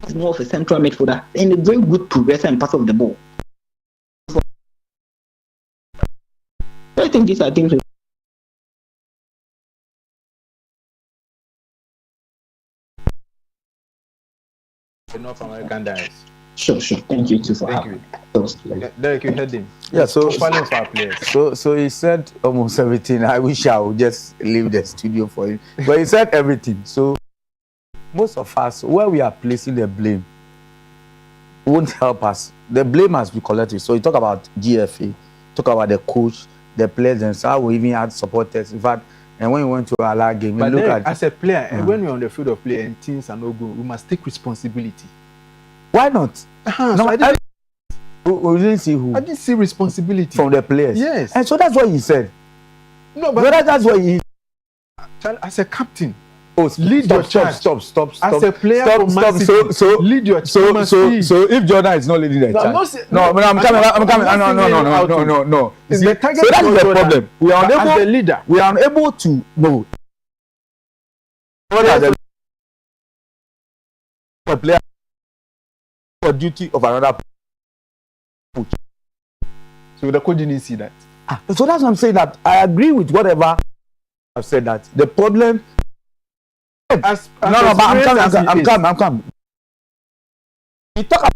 [SPEAKER 8] It's more of a central midfielder and a very good progressor and passer of the ball. I think these are things.
[SPEAKER 1] The North American Diaries.
[SPEAKER 8] Sure. Thank you too for having me.
[SPEAKER 1] Derek, you heard him.
[SPEAKER 9] Yeah, so
[SPEAKER 1] profiling for our players.
[SPEAKER 9] So he said almost everything. I wish I would just leave the studio for him. But he said everything. So most of us, where we are placing the blame, won't help us. The blame has been collective. So you talk about GFA, talk about the coach, the players, and so we even had supporters. In fact, and when we went to our last game,
[SPEAKER 1] but
[SPEAKER 9] look
[SPEAKER 1] Derek,
[SPEAKER 9] at
[SPEAKER 1] as a player, and when we're on the field of play and things are not good, we must take responsibility.
[SPEAKER 9] Why not?
[SPEAKER 1] No,
[SPEAKER 9] So we didn't see who.
[SPEAKER 1] I didn't see responsibility
[SPEAKER 9] From the players.
[SPEAKER 1] Yes.
[SPEAKER 9] And so that's what he said.
[SPEAKER 1] No, but
[SPEAKER 9] that's what he.
[SPEAKER 1] as a captain,
[SPEAKER 9] Lead your charge. Stop.
[SPEAKER 1] As a player
[SPEAKER 9] stop. So
[SPEAKER 1] lead your charge.
[SPEAKER 9] So if Jordan is not leading the charge, I'm coming. No.
[SPEAKER 1] It's
[SPEAKER 9] See,
[SPEAKER 1] the target
[SPEAKER 9] so that's
[SPEAKER 1] for
[SPEAKER 9] the
[SPEAKER 1] Jordan.
[SPEAKER 9] problem. We are unable.
[SPEAKER 1] As the leader,
[SPEAKER 9] We are unable to know. What are the player for duty of another coach?
[SPEAKER 1] so the coach didn't see that.
[SPEAKER 9] So that's what I'm saying. That I agree with whatever I've said. That the problem.
[SPEAKER 1] But
[SPEAKER 9] I'm coming. You talk about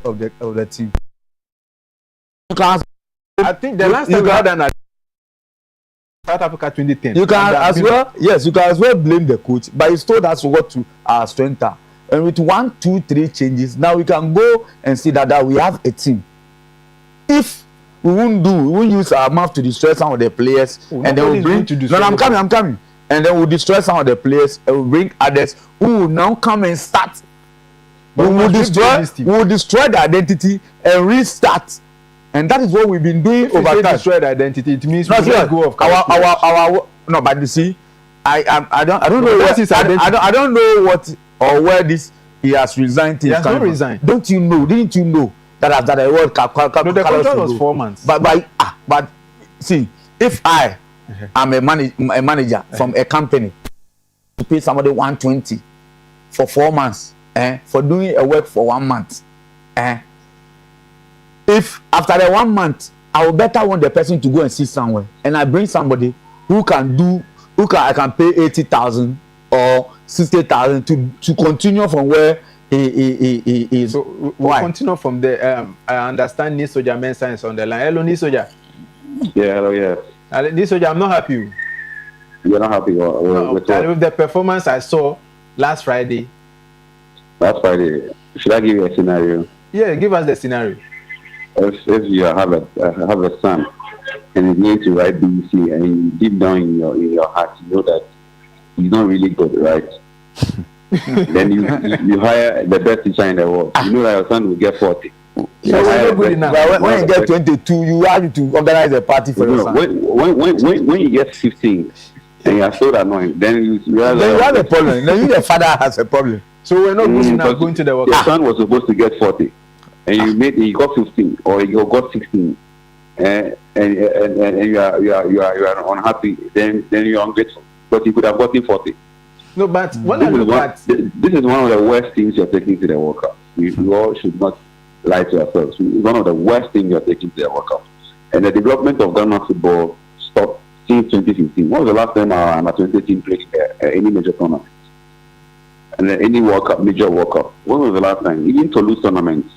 [SPEAKER 9] of the team.
[SPEAKER 1] I think the last time we had an South Africa 2010.
[SPEAKER 9] You can as well, yes, you can as well blame the coach, but he's told us what to our strength are. And with 1, 2, 3 changes, now we can go and see that we have a team. If we won't use our mouth to destroy some of the players, and then we'll bring. I'm coming. And then we'll destroy some of the players and we'll bring others who will now come and start. We will destroy the identity and restart And that is what we've been doing
[SPEAKER 1] if
[SPEAKER 9] over
[SPEAKER 1] you say
[SPEAKER 9] time.
[SPEAKER 1] destroyed identity, it means
[SPEAKER 9] No,
[SPEAKER 1] we let go of
[SPEAKER 9] our no, but you see, I don't know
[SPEAKER 1] that's his identity.
[SPEAKER 9] I don't know what or where this he has resigned.
[SPEAKER 1] He has not resigned.
[SPEAKER 9] Don't you know? Didn't you know that after the World Cup,
[SPEAKER 1] No, the contract was 4 months.
[SPEAKER 9] But see, if I am a manager from a company to pay somebody 120 for 4 months, for doing a work for 1 month, if after the 1 month I will better want the person to go and see somewhere, and I bring somebody I can pay 80,000 or 60,000 to continue from where he is.
[SPEAKER 1] So we'll continue from there. I understand Nisoja Men Science on the line. Hello, Nisoja.
[SPEAKER 10] Yeah, hello, yeah.
[SPEAKER 1] Nisoja, I'm not happy.
[SPEAKER 10] You're not happy with
[SPEAKER 1] the performance I saw last Friday.
[SPEAKER 10] Last Friday. Should I give you a scenario?
[SPEAKER 1] Yeah, give us the scenario.
[SPEAKER 10] If you have a son and he's going to write BBC, and deep down in your heart you know that he's not really good, right? Then you hire the best teacher in the world. You know that your son will get 40.
[SPEAKER 9] So when you get 22, you have to organize a party for your son.
[SPEAKER 10] When you get 15 and you are so annoying, then you have
[SPEAKER 9] a problem. Then the father has a problem.
[SPEAKER 1] So we're not good enough going to the work.
[SPEAKER 10] Your son was supposed to get 40, and he got 15 or you got 16, and you are unhappy. Then you are ungrateful, but you could have gotten 40.
[SPEAKER 1] No, but when I look at
[SPEAKER 10] this is one of the worst things you're taking to the World Cup. You all should not lie to yourselves. It's one of the worst things you're taking to the World Cup. And the development of Ghana football stopped since 2015. When was the last time our under-20 team played any major tournament? And any World Cup, major World Cup? When was the last time? Even to lose tournaments,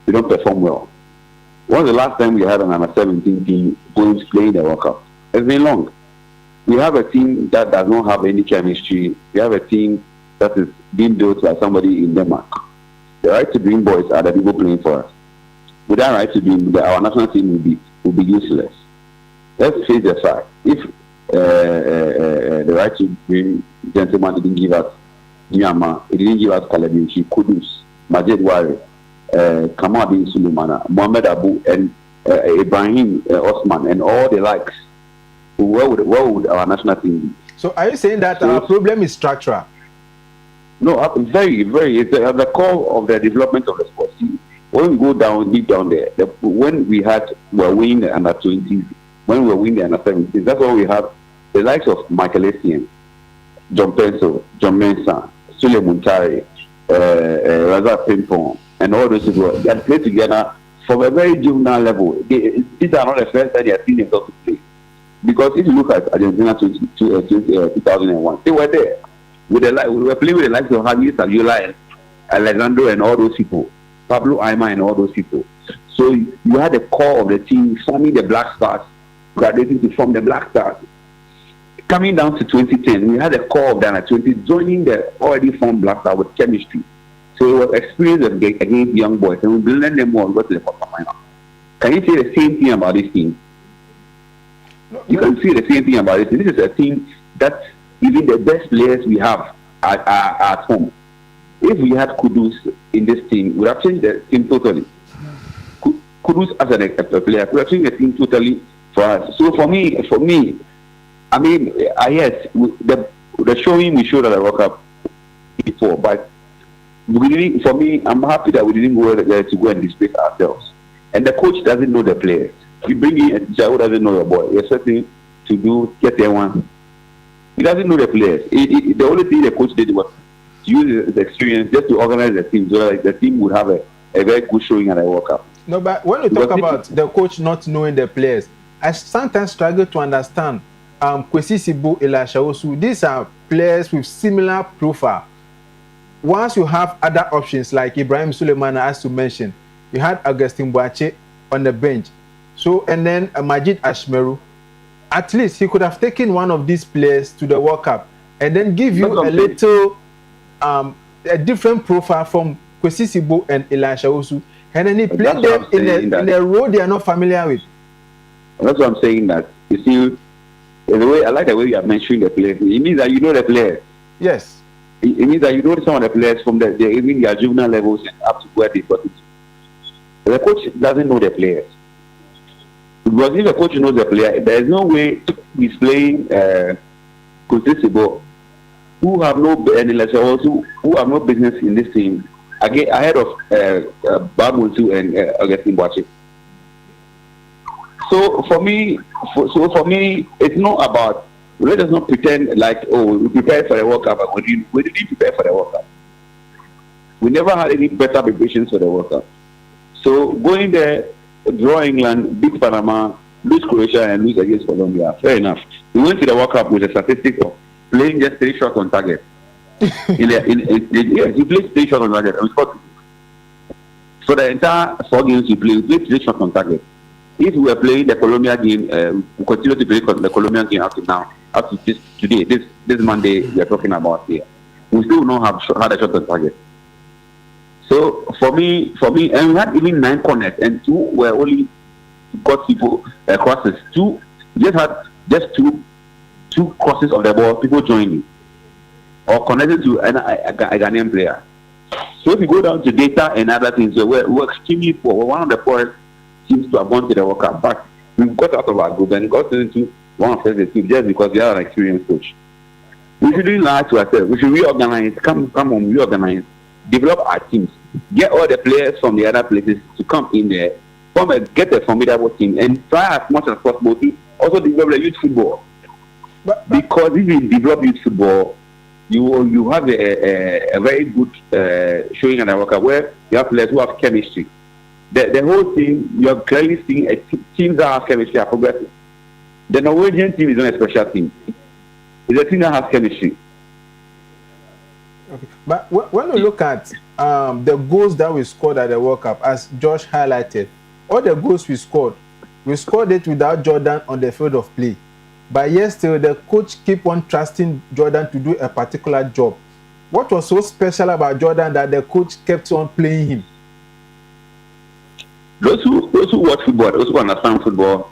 [SPEAKER 10] we don't perform well. When was the last time we had an under-17 team going playing the World Cup? It's been long. We have a team that does not have any chemistry. We have a team that is being built by somebody in Denmark. The right to dream boys are the people playing for us. With that right to dream, our national team will be useless. Let's face the fact. If the right to dream gentleman didn't give us Nyama, he didn't give us Kalabinchi, Kudus, Majid Wari, Kamal bin Suleimana, Mohamed Abu, and Ibrahim Osman, and all the likes, where would our national team be?
[SPEAKER 1] So are you saying that our problem is structural?
[SPEAKER 10] No, very, very. It's at the core of the development of the sport. See, when we go down, deep down there, when we were winning the under 20s, when we were winning the under 17s, that's why we have the likes of Michael Essien, John Pencil, John Mensah, Sule Muntari, Raza Pimpon, and all those people that play together from a very juvenile level. These are not the first time they are seen themselves to play. Because if you look at Argentina 2001, they were there. We were playing with the likes of Javier Saviola and Alejandro and all those people, Pablo Aima and all those people. So you had the core of the team forming the Black Stars, graduating to form the Black Stars. Coming down to 2010, we had the core of the under 20 joining the already formed Black Stars with chemistry. So it was experience against young boys, and we blended them all and got to the quarterfinal. Can you say the same thing about this team? You can see the same thing about this. This is a team that even the best players we have are at home. If we had Kudus in this team, we would have changed the team totally. Kudus as a player could have changed the team totally for us. So for me, I mean, yes, the showing we showed at the World Cup before, but for me, I'm happy that we didn't go there to go and displace ourselves. And the coach doesn't know the players. You bring in a teacher who doesn't know your boy. You're expecting to get there one. He doesn't know the players. The only thing the coach did was to use his experience just to organize the team so that the team would have a very good showing at the World Cup.
[SPEAKER 1] No, but when we talk about the coach not knowing the players, I sometimes struggle to understand Kwesi Sibu, Elisha Osu. These are players with similar profile. Once you have other options like Ibrahim Suleimana, as you mentioned, you had Augustine Boache on the bench. So, and then Majid Ashmeru. At least he could have taken one of these players to the World Cup and then give you a little, a different profile from Kwesi Sibo and Elisha Osu. And then he played them in a role they are not familiar with.
[SPEAKER 10] That's what I'm saying. That you see, I like the way you are mentioning the players. It means that you know the players.
[SPEAKER 1] Yes.
[SPEAKER 10] It means that you know some of the players from even their juvenile levels and up to where they got it. The coach doesn't know the players. Because if the coach knows the player, there is no way he's playing consistent who have no who have no business in this team ahead of Babusu and Augustine Boache. So for me, it's not about. Let us not pretend like, oh, we prepared for the World Cup, but we didn't prepare for the World Cup. We never had any better preparations for the World Cup. So going there, draw England, beat Panama, lose Croatia, and lose against Colombia. Fair enough. We went to the World Cup with a statistic of playing just 3 shots on target. Yes, he played 3 shots on target. And we scored. So the entire 4 games we played 3 shots on target. If we were playing the Colombia game, we continue to play the Colombian game up to now, up to this Monday we are talking about here. We still don't have had a shot on target. So for me, and we had even 9 corners, and 2 were only got people crosses. 2 just had two crosses of the ball, people joining or connected to a Ghanaian player. So if you go down to data and other things, we're extremely poor. We're one of the poorest teams to have gone to the World Cup, but we got out of our group and got into one of the teams just because we are an experienced coach. We shouldn't lie to ourselves. We should reorganize. Come on, reorganize. Develop our teams. Get all the players from the other places to come in there. Come and get a formidable team and try as much as possible to also develop the youth football. Because if you develop youth football, you have a very good showing in the World Cup where you have players who have chemistry. The whole team, you're clearly seeing teams that have chemistry are progressing. The Norwegian team is not a special team. It's a team that has chemistry.
[SPEAKER 1] Okay. But when we look at the goals that we scored at the World Cup, as Josh highlighted, all the goals we scored it without Jordan on the field of play. But yet still, the coach keep on trusting Jordan to do a particular job. What was so special about Jordan that the coach kept on playing him? Those who watch football, those who understand football,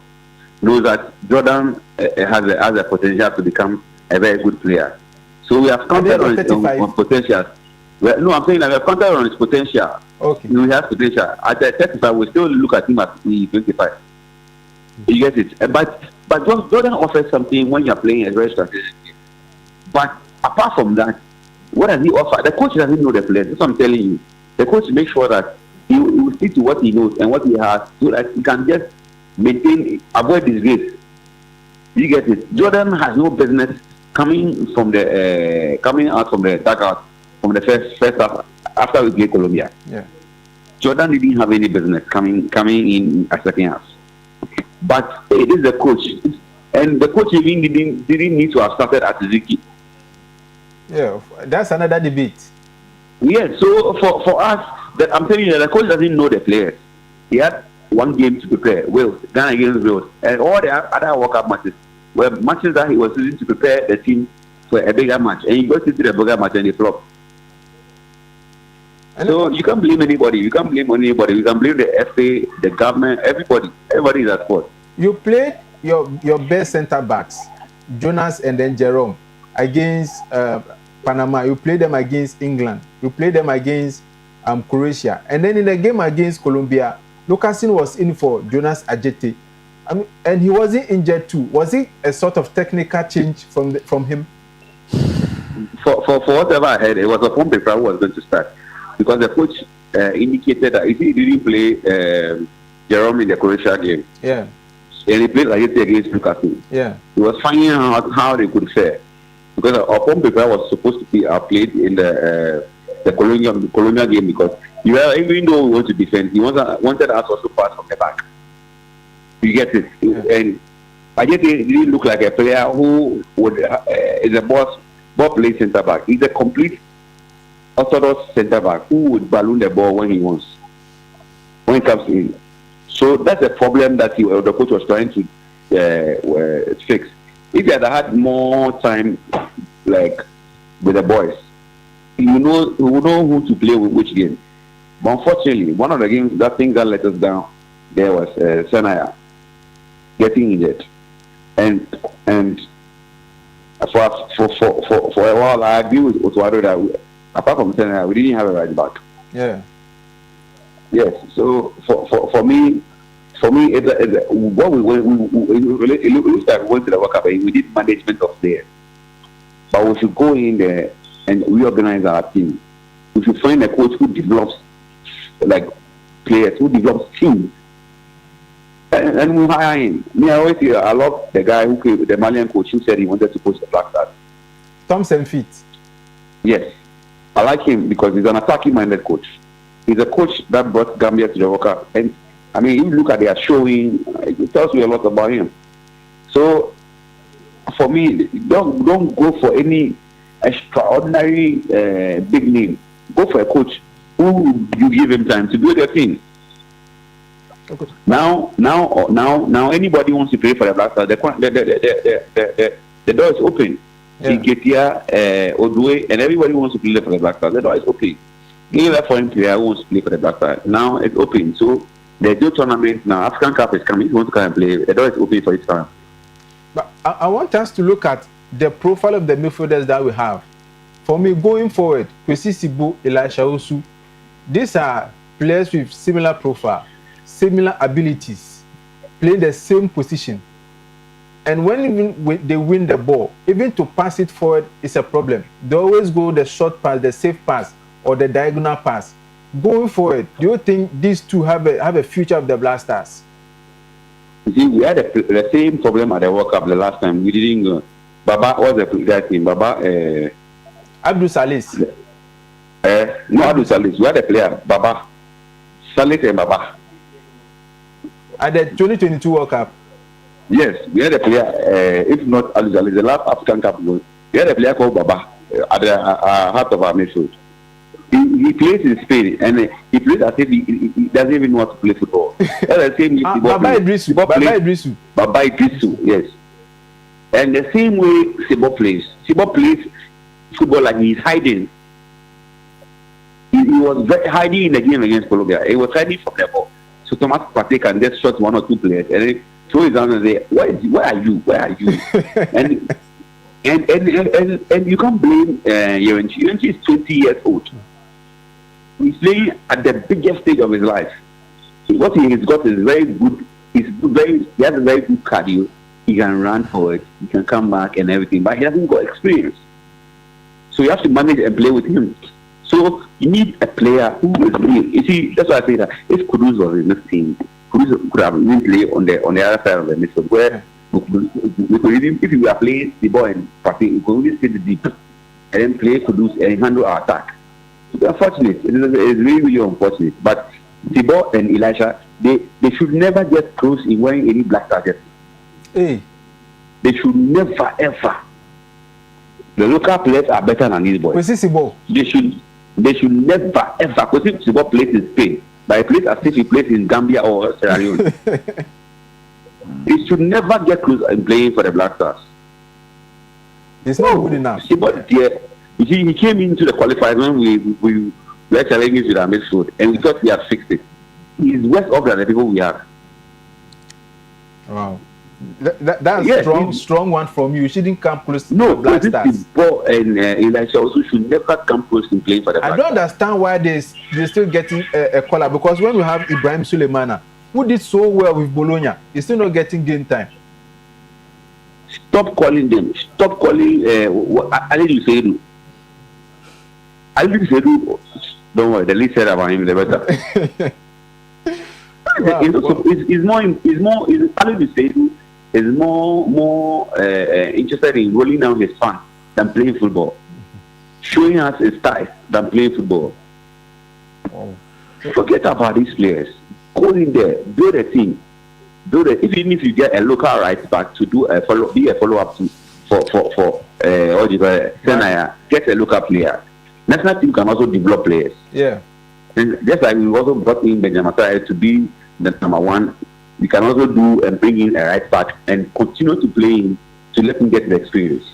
[SPEAKER 1] know that Jordan has a potential to become a very good player. So we have counted on his potential. Well, no, I'm saying that we have counted on his potential. Okay. We have potential. At 35, we still look at him at 25. You get it? But Jordan offers something when you are playing a very strategic game. But apart from that, what does he offer? The coach doesn't know the players. That's what I'm telling you. The coach makes sure that he will stick to what he knows and what he has so that he can just avoid disgrace. You get it? Jordan has no business coming out from the dugout from the first half after we play Colombia. Yeah. Jordan didn't have any business coming in a second half. But it is the coach, and the coach even didn't need to have started at Ziki. Yeah, that's another debate. Yeah, so for us, I'm telling you, the coach doesn't know the players. He had 1 game to prepare, Wales, Ghana against Wales, and all the other World Cup matches were matches that he was using to prepare the team for a bigger match, and he got into the bigger match and he flopped. So you can't blame anybody. You can't blame anybody. You can blame the FA, the government, everybody. Everybody is at fault. You played your best centre backs, Jonas and then Jerome, against Panama. You played them against England. You played them against Croatia. And then in the game against Colombia, Lucasin was in for Jonas Ajete. And he wasn't injured too. Was it a sort of technical change from him? For whatever I heard, it was a home paper who was going to start. Because the coach indicated that if he didn't play Jerome in the Croatia game, yeah, and he played Ajete against Lucasin, yeah, he was finding out how they could fare. Because our home paper was supposed to be played in the Colombia game because even though we want to defend, he wanted us also pass from the back. You get it? Yeah. And Ajete didn't look like a player who is a ball play centre back. He's a complete orthodox centre back who would balloon the ball when he wants, when it comes in. So that's a problem that the coach was trying to fix. If he had had more time, like with the boys, he would know who to play with which game. But unfortunately, one of the games that let us down there was Senaya getting injured, and for a while I agree with Otuado that apart from Senaya, we didn't have a right back. Yeah. Yes. So for me,
[SPEAKER 10] for me, what we it looks like we went to the World Cup and we did management of players. But we should go in there and reorganize our team. We should find a coach who develops like players, who develops teams. And we hire him. Me, I always say I love the guy who came, the Malian coach who said he wanted to coach the Black Stars.
[SPEAKER 1] Thompson Fit.
[SPEAKER 10] Yes. I like him because he's an attacking minded coach. He's a coach that brought Gambia to the World Cup. And I mean, you look at their showing, it tells you a lot about him. So for me, don't go for any extraordinary big name. Go for a coach who you give him time to do their thing. Okay. Now, anybody wants to play for the Black Stars, the door is open. Ketia, Odwe, and everybody wants to play for the Black Stars. The door is open. Give a foreign player who wants to play for the Black Stars. Now it's open. So there's no tournament now. African Cup is coming. If you want to come and play, the door is open for this time.
[SPEAKER 1] But I want us to look at the profile of the midfielders that we have. For me, going forward, Kwesi Sibo, Elisha Osu, these are players with similar profile, similar abilities, playing the same position. And when they win the ball, even to pass it forward is a problem. They always go the short pass, the safe pass, or the diagonal pass. Going forward, do you think these two have a future of the Black Stars?
[SPEAKER 10] You see, we had the same problem at the World Cup the last time. We didn't go. Baba, what's the guy name? Baba?
[SPEAKER 1] Abdul Salis.
[SPEAKER 10] No, Abdul Salis. We had a player, Baba. Salis and Baba.
[SPEAKER 1] At the 2022 World Cup?
[SPEAKER 10] Yes, we had a player, if not Abdul Salis, the last African Cup goal. We had a player called Baba at the heart of our midfield. He plays in Spain and he plays as if he doesn't even know how to play football. That's the same
[SPEAKER 1] Baba Idrisu,
[SPEAKER 10] yes. And the same way Sibo plays. Sibo plays football like he's hiding. He was hiding in the game against Colombia. He was hiding from the ball. So Thomas Partey can just shot one or two players and then throw his hand and say, where are you? Where are you? and you can't blame Yerenchi. Yerenchi is 20 years old. He's playing at the biggest stage of his life. What he has got is very good. He has a very good cardio. He can run forward. He can come back and everything, but he hasn't got experience. So you have to manage and play with him. So you need a player who is real. You see, that's why I say that if Kudus was in this team, Kudus could have even played on the other side of the midfield, where we could even, if we were playing the ball and passing, we could even stay deep and then play Kudus and handle our attack. It's unfortunate. It's really, really unfortunate. But Thibaut and Elisha, they should never get close in wearing any Black Star jersey.
[SPEAKER 1] Hey.
[SPEAKER 10] They should never, ever. The local players are better than these boys. They should never, ever. Because if Thibaut plays in Spain, but he plays as if he plays in Gambia or Sierra Leone. They should never get close in playing for the Black Stars.
[SPEAKER 1] It's not good enough.
[SPEAKER 10] Thibaut, you see, he came into the qualifiers when we were challenging with our midfield, and we thought we had fixed it. He's worse off than the people we have.
[SPEAKER 1] Wow. That's strong one from you. You shouldn't come close to the Black Stars.
[SPEAKER 10] And Elisha also should never come close to playing for the Black Stars.
[SPEAKER 1] I don't understand why they're still getting a caller, because when we have Ibrahim Suleimana, who did so well with Bologna, he's still not getting game time.
[SPEAKER 10] Stop calling them. Stop calling Ali Lusedu. Ali Lusedu, don't worry, the least said about him, the better. Ali Lusedu is more interested in rolling down his fans than playing football. Showing us his ties than playing football. Oh. Forget about these players. Go in there, build a team. Even if you get a local right back to do be a follow-up for Senaya, get a local player. National team can also develop players.
[SPEAKER 1] Yeah.
[SPEAKER 10] And just like we also brought in Benjamin Mataya to be the number one, we can also do and bring in a right back and continue to play him to let him get the experience.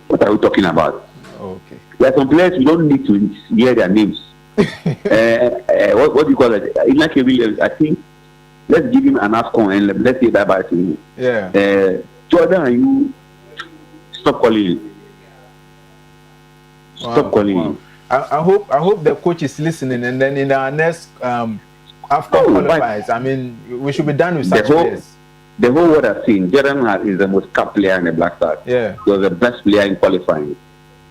[SPEAKER 10] What are we talking about?
[SPEAKER 1] Okay.
[SPEAKER 10] There are some players we don't need to hear their names. What do you call it? Inaki Williams, I think. Let's give him an AFCON and let's say bye-bye to him.
[SPEAKER 1] Yeah.
[SPEAKER 10] Jordan, and you stop calling him. Stop calling him.
[SPEAKER 1] I hope the coach is listening, and then in our next After qualifiers, I mean, we should be done with such players.
[SPEAKER 10] The whole world has seen Jordan is the most capped player in the Black Stars.
[SPEAKER 1] Yeah.
[SPEAKER 10] He was the best player in qualifying.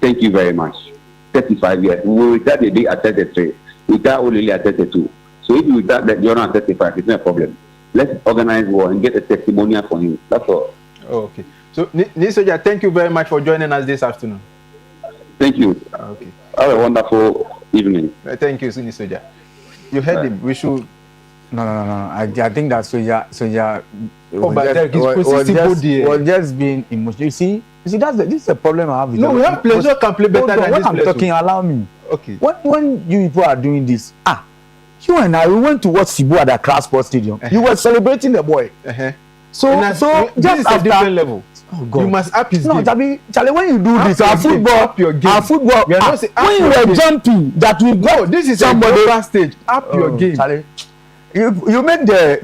[SPEAKER 10] Thank you very much. 35 years. We will retire the day at 33. We retire only at 32. So if we retire that Jordan at 35, it's not a problem. Let's organize war and get a testimonial for him. That's all.
[SPEAKER 1] Oh, okay. So, Nisoja, thank you very much for joining us this afternoon.
[SPEAKER 10] Thank you.
[SPEAKER 1] Okay.
[SPEAKER 10] Have a wonderful evening.
[SPEAKER 1] Thank you, Nisoja. You heard him. We should.
[SPEAKER 9] No. I think that Soja was just being emotional. You see, this is the problem I have with
[SPEAKER 1] we have players who can play better than
[SPEAKER 9] when
[SPEAKER 1] this
[SPEAKER 9] I'm
[SPEAKER 1] place.
[SPEAKER 9] talking, allow me.
[SPEAKER 1] Okay.
[SPEAKER 9] When you people are doing this, you and I, we went to watch Sibo at the Class Sports Stadium. You were celebrating the boy. So
[SPEAKER 1] this
[SPEAKER 9] just
[SPEAKER 1] is
[SPEAKER 9] after,
[SPEAKER 1] a different level. Oh God. You must up his game.
[SPEAKER 9] Charlie, when you do this, our football,
[SPEAKER 1] we are not saying
[SPEAKER 9] when you were jumping, that we go.
[SPEAKER 1] This is
[SPEAKER 9] somebody
[SPEAKER 1] a stage. Up your game.
[SPEAKER 9] Charlie, you made the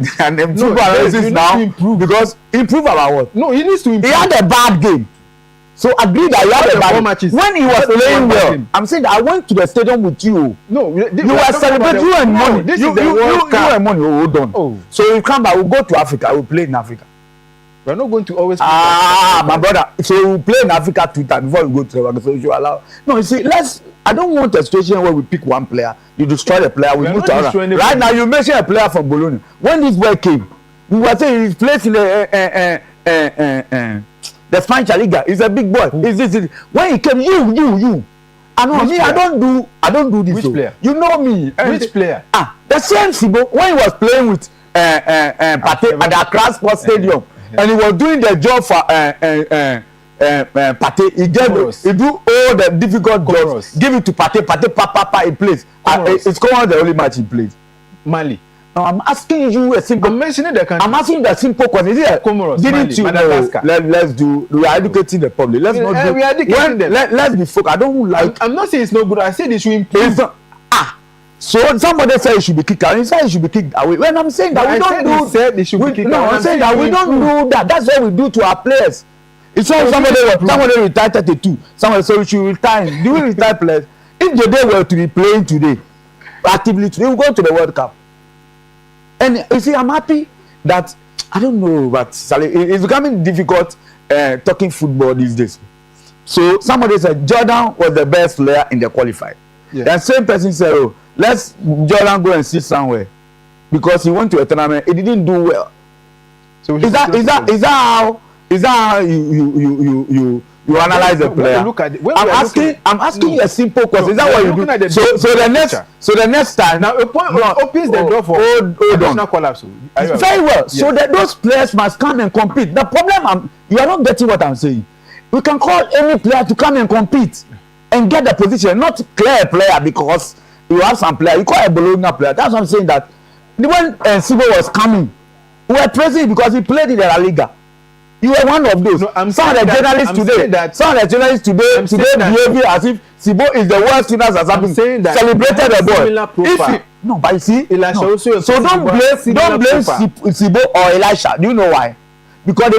[SPEAKER 9] football analysis now because improve about what?
[SPEAKER 1] No, he needs to improve.
[SPEAKER 9] He had a bad game. So agree that you had a bad matches. When he was playing well, I'm saying that I went to the stadium with you.
[SPEAKER 1] No,
[SPEAKER 9] you were celebrating. You and money.
[SPEAKER 1] This is the World Cup.
[SPEAKER 9] You and money. Hold on.
[SPEAKER 1] Oh.
[SPEAKER 9] So you come back. We'll go to Africa. We'll play in Africa.
[SPEAKER 1] We're not going to always.
[SPEAKER 9] My brother. So we'll play in Africa 2 times before we go to Africa. So you allow. No, you see, I don't want a situation where we pick one player, you destroy the player, we move to another. Right now, you mentioned a player from Bologna. When this boy came, we were saying he's playing in the Spanish Liga. He's a big boy. When he came, you. I know me. I don't do this.
[SPEAKER 1] Which player?
[SPEAKER 9] You know me.
[SPEAKER 1] Which player?
[SPEAKER 9] The same Sibo when he was playing with Pate at the Accra Sports Stadium, and he was doing the job for Pate. He do all the difficult jobs. Give it to Pate. Papa in place. It's called the only match he played.
[SPEAKER 1] Mali.
[SPEAKER 9] No, I'm asking you a simple.
[SPEAKER 1] I'm mentioning the country.
[SPEAKER 9] I'm asking the simple question. Is it
[SPEAKER 1] Comoros,
[SPEAKER 9] didn't
[SPEAKER 1] Mali,
[SPEAKER 9] you know? Let's do. We are educating the public. Let's not do.
[SPEAKER 1] We are educating them.
[SPEAKER 9] Let's be focused. I don't like.
[SPEAKER 1] I'm not saying it's no good. I said it should improve.
[SPEAKER 9] So somebody said it should be kicked out. He said it should be kicked away. When I'm saying that we don't do.
[SPEAKER 1] Said it should be kicked out.
[SPEAKER 9] I'm saying that we don't do that. That's what we do to our players. It's not somebody retired 32. Somebody said we should retire. Do we retire players? If the day were to be playing today, actively today, we go to the World Cup. And you see, I'm happy that I don't know, but it's becoming difficult talking football these days. So somebody said Jordan was the best player in the qualifier. Yeah. And same person said, "Oh, let's Jordan go and sit somewhere because he went to a tournament. He didn't do well." So is that how you analyze the player? I'm asking you a simple question. Is that what you do? So the next time
[SPEAKER 1] now opens the door for
[SPEAKER 9] additional collapse. Very well. Yes. So that those players must come and compete. The problem you are not getting what I'm saying. We can call any player to come and compete and get the position, not clear a player because you have some player. You call a Bologna player. That's what I'm saying. That when Sibo was coming, we were praising him because he played in the La Liga. You were one of those. No, some of the journalists today behaving as if Sibo is the worst student as having celebrated the boy. But you see, so don't blame Sibo or Elisha. Do you know why? Because they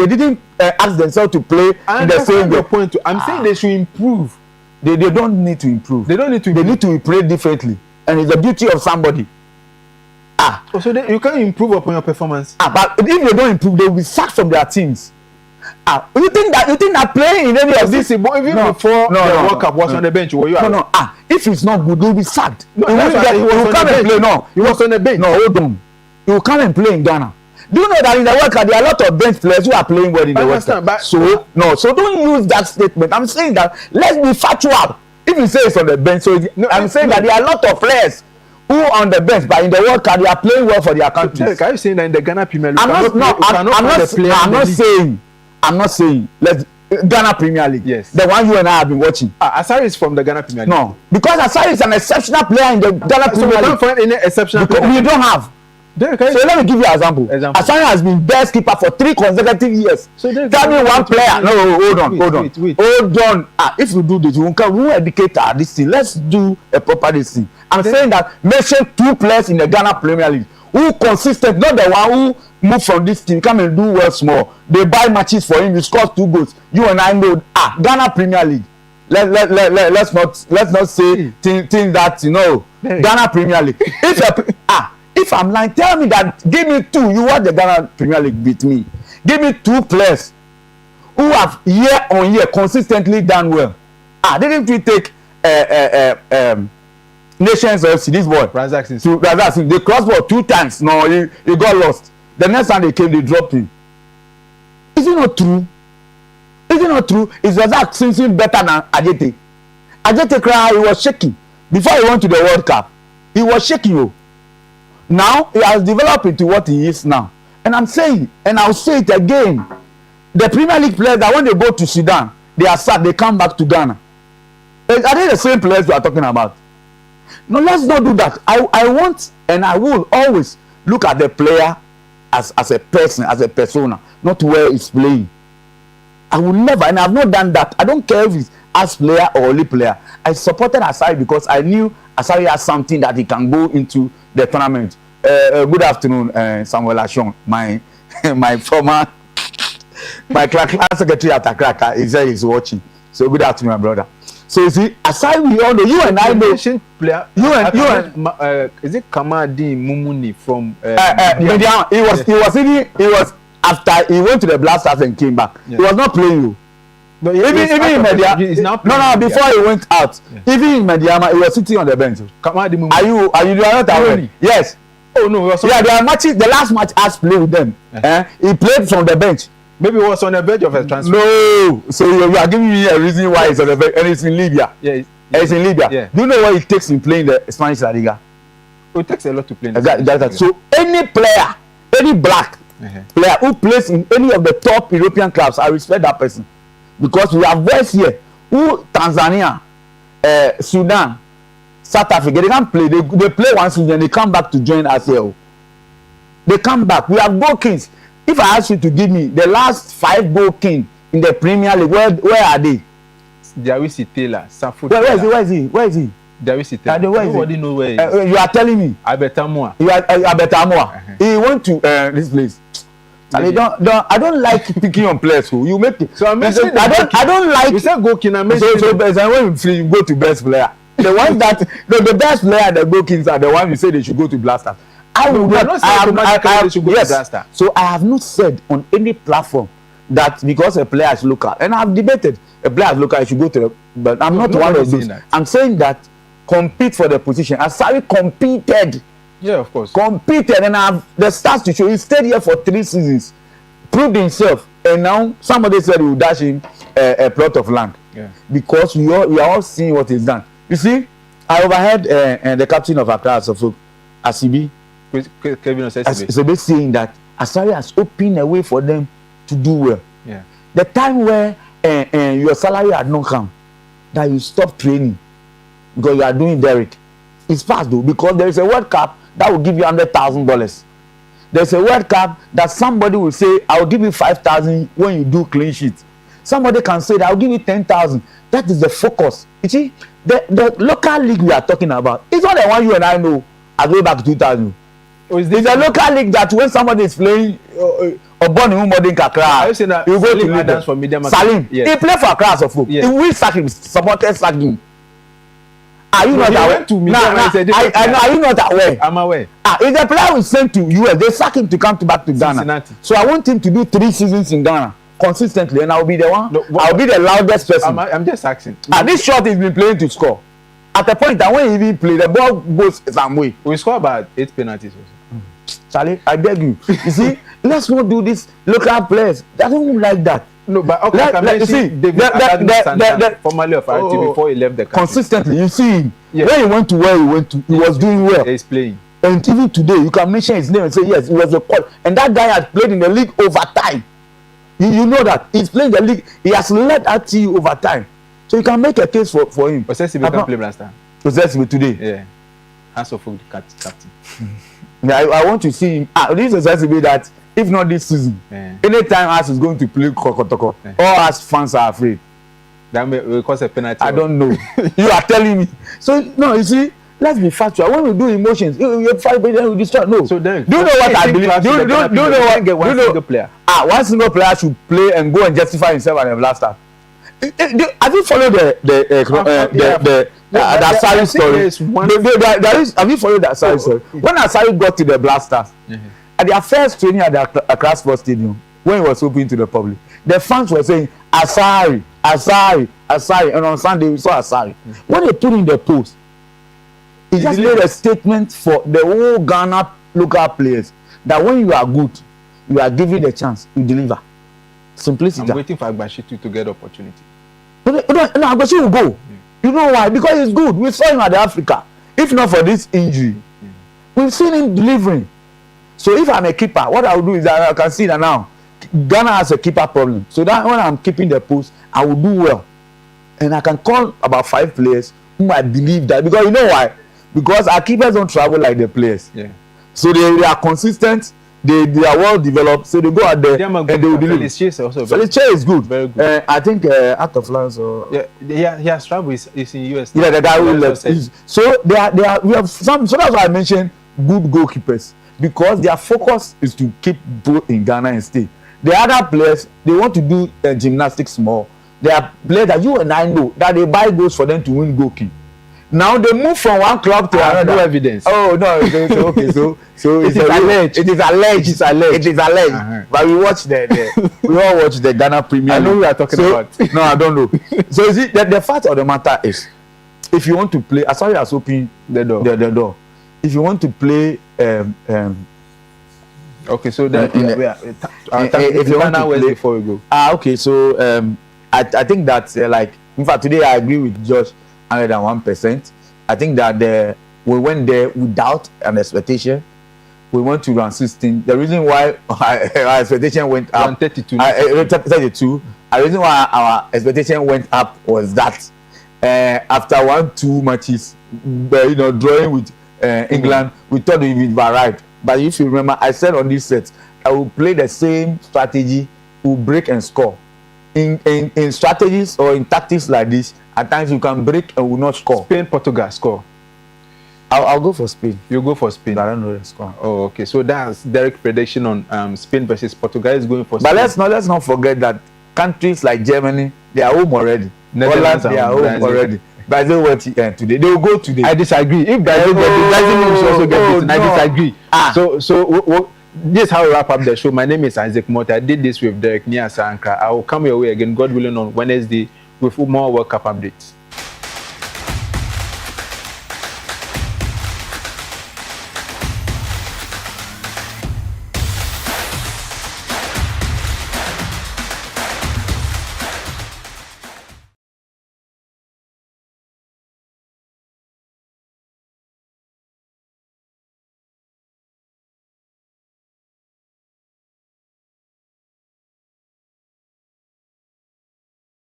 [SPEAKER 9] didn't ask themselves to play in the same way.
[SPEAKER 1] I'm saying they should improve.
[SPEAKER 9] They don't need to improve. They need to play differently, and it's the beauty of somebody.
[SPEAKER 1] So you can't improve upon your performance.
[SPEAKER 9] But if they don't improve, they will be sacked from their teams. You think that playing in any of this
[SPEAKER 1] before the World Cup was on the bench? Were you
[SPEAKER 9] if it's not good, they will be sacked.
[SPEAKER 1] He will come and play. No, he was on the bench.
[SPEAKER 9] No, hold on. He will come and play in Ghana. Do you know that in the World Cup there are a lot of bench players who are playing well in the World Cup? So don't use that statement. I'm saying that let's be factual. If you say it's on the bench, I'm saying that there are a lot of players who are on the bench, but in the World Cup they are playing well for their countries.
[SPEAKER 1] Are you saying that in the Ghana Premier League?
[SPEAKER 9] I'm not saying let's Ghana Premier League.
[SPEAKER 1] Yes.
[SPEAKER 9] The one you and I have been watching.
[SPEAKER 1] Asari is from the Ghana Premier League.
[SPEAKER 9] No, because Asari is an exceptional player in the Ghana Premier League.
[SPEAKER 1] So we can't find any exceptional player.
[SPEAKER 9] We don't have. So let me give you an example. Asari has been best keeper for 3 consecutive years. So tell me one player. No, hold on. Hold on. If you do this, we won't educate this thing. Let's do a proper this thing. I'm saying that mention 2 players in the Ghana Premier League who consistent, not the one who move from this team, come and do well small. They buy matches for him. He scores 2 goals. You and I know. Ghana Premier League. Let's not say things that Ghana Premier League. If I'm lying, tell me that. Give me two. You want the Ghana Premier League beat me? Give me two players who have year on year consistently done well. Didn't we take Nations FC, this boy? Razak, they crossed ball 2 times. No, he got lost. The next time they came, they dropped him. Is it not true? Is it not true? Is Razak Simpson better than Ajete? Ajete cry, he was shaking. Before he went to the World Cup, he was shaking. Oh. Now, he has developed into what he is now. And I'm saying, and I'll say it again, the Premier League players that when they go to Sudan, they are sad, they come back to Ghana. Are they the same players we are talking about? No, let's not do that. I want and I will always look at the player as a person, as a persona, not where he's playing. I will never, and I've not done that. I don't care if he's as player or only player. I supported Asari because I knew Asari has something that he can go into the tournament. Good afternoon, Samuel Ashon, my former class secretary at Akraka. He said he's watching. So good afternoon, my brother. So you see, aside we all know, you and I know.
[SPEAKER 1] Player, you and is it Kamadi Mumuni from
[SPEAKER 9] Median? He was after he went to the Blasters and came back. Yeah. He was not playing you.
[SPEAKER 1] No,
[SPEAKER 9] even in Median, no, before he went out, even in Mediama, he was sitting on the bench.
[SPEAKER 1] Kamadi Mumuni.
[SPEAKER 9] Are you not aware? Yes.
[SPEAKER 1] Oh no,
[SPEAKER 9] yeah, there are matches. The last match I played with them. He played from the bench.
[SPEAKER 1] Maybe it was on the bench of a transfer.
[SPEAKER 9] No, so you are giving me a reason why it's on the bench, and it's in Libya.
[SPEAKER 1] Yeah,
[SPEAKER 9] it's in Libya. Yeah. Do you know what it takes in playing the Spanish La Liga?
[SPEAKER 1] It takes a lot to play.
[SPEAKER 9] Exactly. So any player, any black player who plays in any of the top European clubs, I respect that person, because we have boys here who Tanzania, Sudan, South Africa, they can't play. They play one season and they come back to join us here. They come back. We have goal kings. If I ask you to give me the last 5 goal king in the Premier League, where are they?
[SPEAKER 1] Diaries Taylor,
[SPEAKER 9] Where is he?
[SPEAKER 1] Diaries Taylor. Nobody knows where he is.
[SPEAKER 9] You are telling me.
[SPEAKER 1] Abetamoa.
[SPEAKER 9] You are Abetamoa. He went to this place. And I don't like picking on players who you make it.
[SPEAKER 1] So I'm saying
[SPEAKER 9] I don't like.
[SPEAKER 1] You said goal king.
[SPEAKER 9] So when you go to best player, the ones that the best player, the goal kings are the ones you say they should go to Blasters. I will not say so I have not said on any platform that because a player is local, and I've debated a player is local, I should go to the, but I'm not one of those. I'm saying that compete for the position. Asari competed.
[SPEAKER 1] Yeah, of course.
[SPEAKER 9] Competed, and I have the stats to show. He stayed here for 3 seasons, proved himself, and now somebody said he will dash him a plot of land.
[SPEAKER 1] Yeah.
[SPEAKER 9] Because we are all seeing what he's done. You see, I overheard the captain of Accra, so Asibi. Asibi saying that Asari has opened a way for them to do well.
[SPEAKER 1] Yeah.
[SPEAKER 9] The time where your salary had not come, that you stop training because you are doing Derek, it's past though, because there is a World Cup that will give you $100,000. There's a World Cup that somebody will say, I will give you 5,000 when you do clean sheet. Somebody can say that I'll give you 10,000. That is the focus. You see, the local league we are talking about, it's not the one you and I know as way back 2000. It's a local league that when somebody is playing or born in modern Kakra, you go to dance for Salim. Yes. He played for Accra so folk. Yes. We sack him, supported sack him. Are you not aware? Are you not aware?
[SPEAKER 1] I'm aware.
[SPEAKER 9] If the player was sent to US, they sack him to come back to Ghana.
[SPEAKER 1] Cincinnati.
[SPEAKER 9] So I want him to do 3 seasons in Ghana consistently, and I'll be the one. I'll be the loudest person.
[SPEAKER 1] I'm just asking.
[SPEAKER 9] This shot he's been playing to score. At the point that when he even play, the ball goes some way.
[SPEAKER 1] We score about 8 penalties also.
[SPEAKER 9] Charlie, I beg you. You see, let's not do this local players. They don't like that.
[SPEAKER 1] No, but okay, formerly of RT before he left the country.
[SPEAKER 9] Consistently, you see, when he went to where he went to, he was doing well.
[SPEAKER 1] He's playing.
[SPEAKER 9] And even today, you can mention his name and say, yes, he was a call. And that guy has played in the league over time. You know that. He's playing the league. He has led RT over time. So you can make a case for him.
[SPEAKER 1] Osesibe can play last time.
[SPEAKER 9] Osesibe today.
[SPEAKER 1] Yeah. Hands off the captain.
[SPEAKER 9] I want to see him. This is Osesibe that, if not this season, anytime us is going to play Kokotoko, all us fans are afraid.
[SPEAKER 1] That will cause a penalty.
[SPEAKER 9] I don't know. You are telling me. So, no, you see, let's be factual. When we do emotions, you fight, but then we destroy. No.
[SPEAKER 1] So then,
[SPEAKER 9] do you know what I believe? Do you know what?
[SPEAKER 1] Get one single player.
[SPEAKER 9] One single player should play and go and justify himself at the last time. Have you followed the Asari story? Have you followed that Asari story? When Asari got to the Blasters, at their first training at the Accra Sports Stadium, when it was open to the public, the fans were saying Asari, Asari, Asari, and on Sunday we saw Asari. When they put in the post, it just made a statement for the whole Ghana local players that when you are good, you are given the chance, you deliver. Simplicity.
[SPEAKER 1] I'm waiting for Agbashitu to get opportunity.
[SPEAKER 9] No, Agbashitu will go. You know why? Because it's good. We saw him at the Africa. If not for this injury, we've seen him delivering. So if I'm a keeper, what I will do is that I can see that now Ghana has a keeper problem. So that when I'm keeping the post, I will do well. And I can call about 5 players whom I believe that, because you know why? Because our keepers don't travel like the players. Yeah. So they are consistent. They are well developed, so they go out there and they will deliver. Felice is good. Very good. I think out of France or
[SPEAKER 1] he has traveled. Is in US.
[SPEAKER 9] Yeah, the guy who left. So they are. We have some. So that's why I mentioned good goalkeepers, because their focus is to keep both in Ghana and stay. The other players, they want to do gymnastics more. They are players that you and I know that they buy goals for them to win goalkeeping. Now they move from one club to another.
[SPEAKER 1] No evidence.
[SPEAKER 9] Oh no, okay. So it is alleged. It is alleged. It is alleged. But we watch we all watch the Ghana Premier League.
[SPEAKER 1] I know we are talking about.
[SPEAKER 9] No, I don't know. So you see, the fact of the matter is, if you want to play, as sorry as open the door. If you want to play,
[SPEAKER 1] okay. So then if you want to play before we go.
[SPEAKER 9] Okay. So I think that like, in fact, today I agree with Josh 101%. I think that we went there without an expectation. We went to round 16. The reason why our expectation went up, 32. The reason why our expectation went up was that after 1-2 matches, drawing with England, we thought we would arrive. But if you remember, I said on this set, I will play the same strategy, will break and score. In strategies or in tactics like this, at times you can break and will not score.
[SPEAKER 1] Spain, Portugal, score.
[SPEAKER 9] I'll go for Spain.
[SPEAKER 1] You go for Spain.
[SPEAKER 9] But I don't know the score.
[SPEAKER 1] Oh, okay. So that's Derek's prediction on Spain versus Portugal. Is going for Spain.
[SPEAKER 9] But let's not forget that countries like Germany, they are home already. Netherlands, they are home already. Brazil went today. They will go today.
[SPEAKER 1] I disagree. If Brazil will also get beaten. I disagree. So this is how we wrap up the show. My name is Isaac Mortey. I did this with Derek Niasa Ankara. I will come your way again, God willing, on Wednesday with more World Cup updates.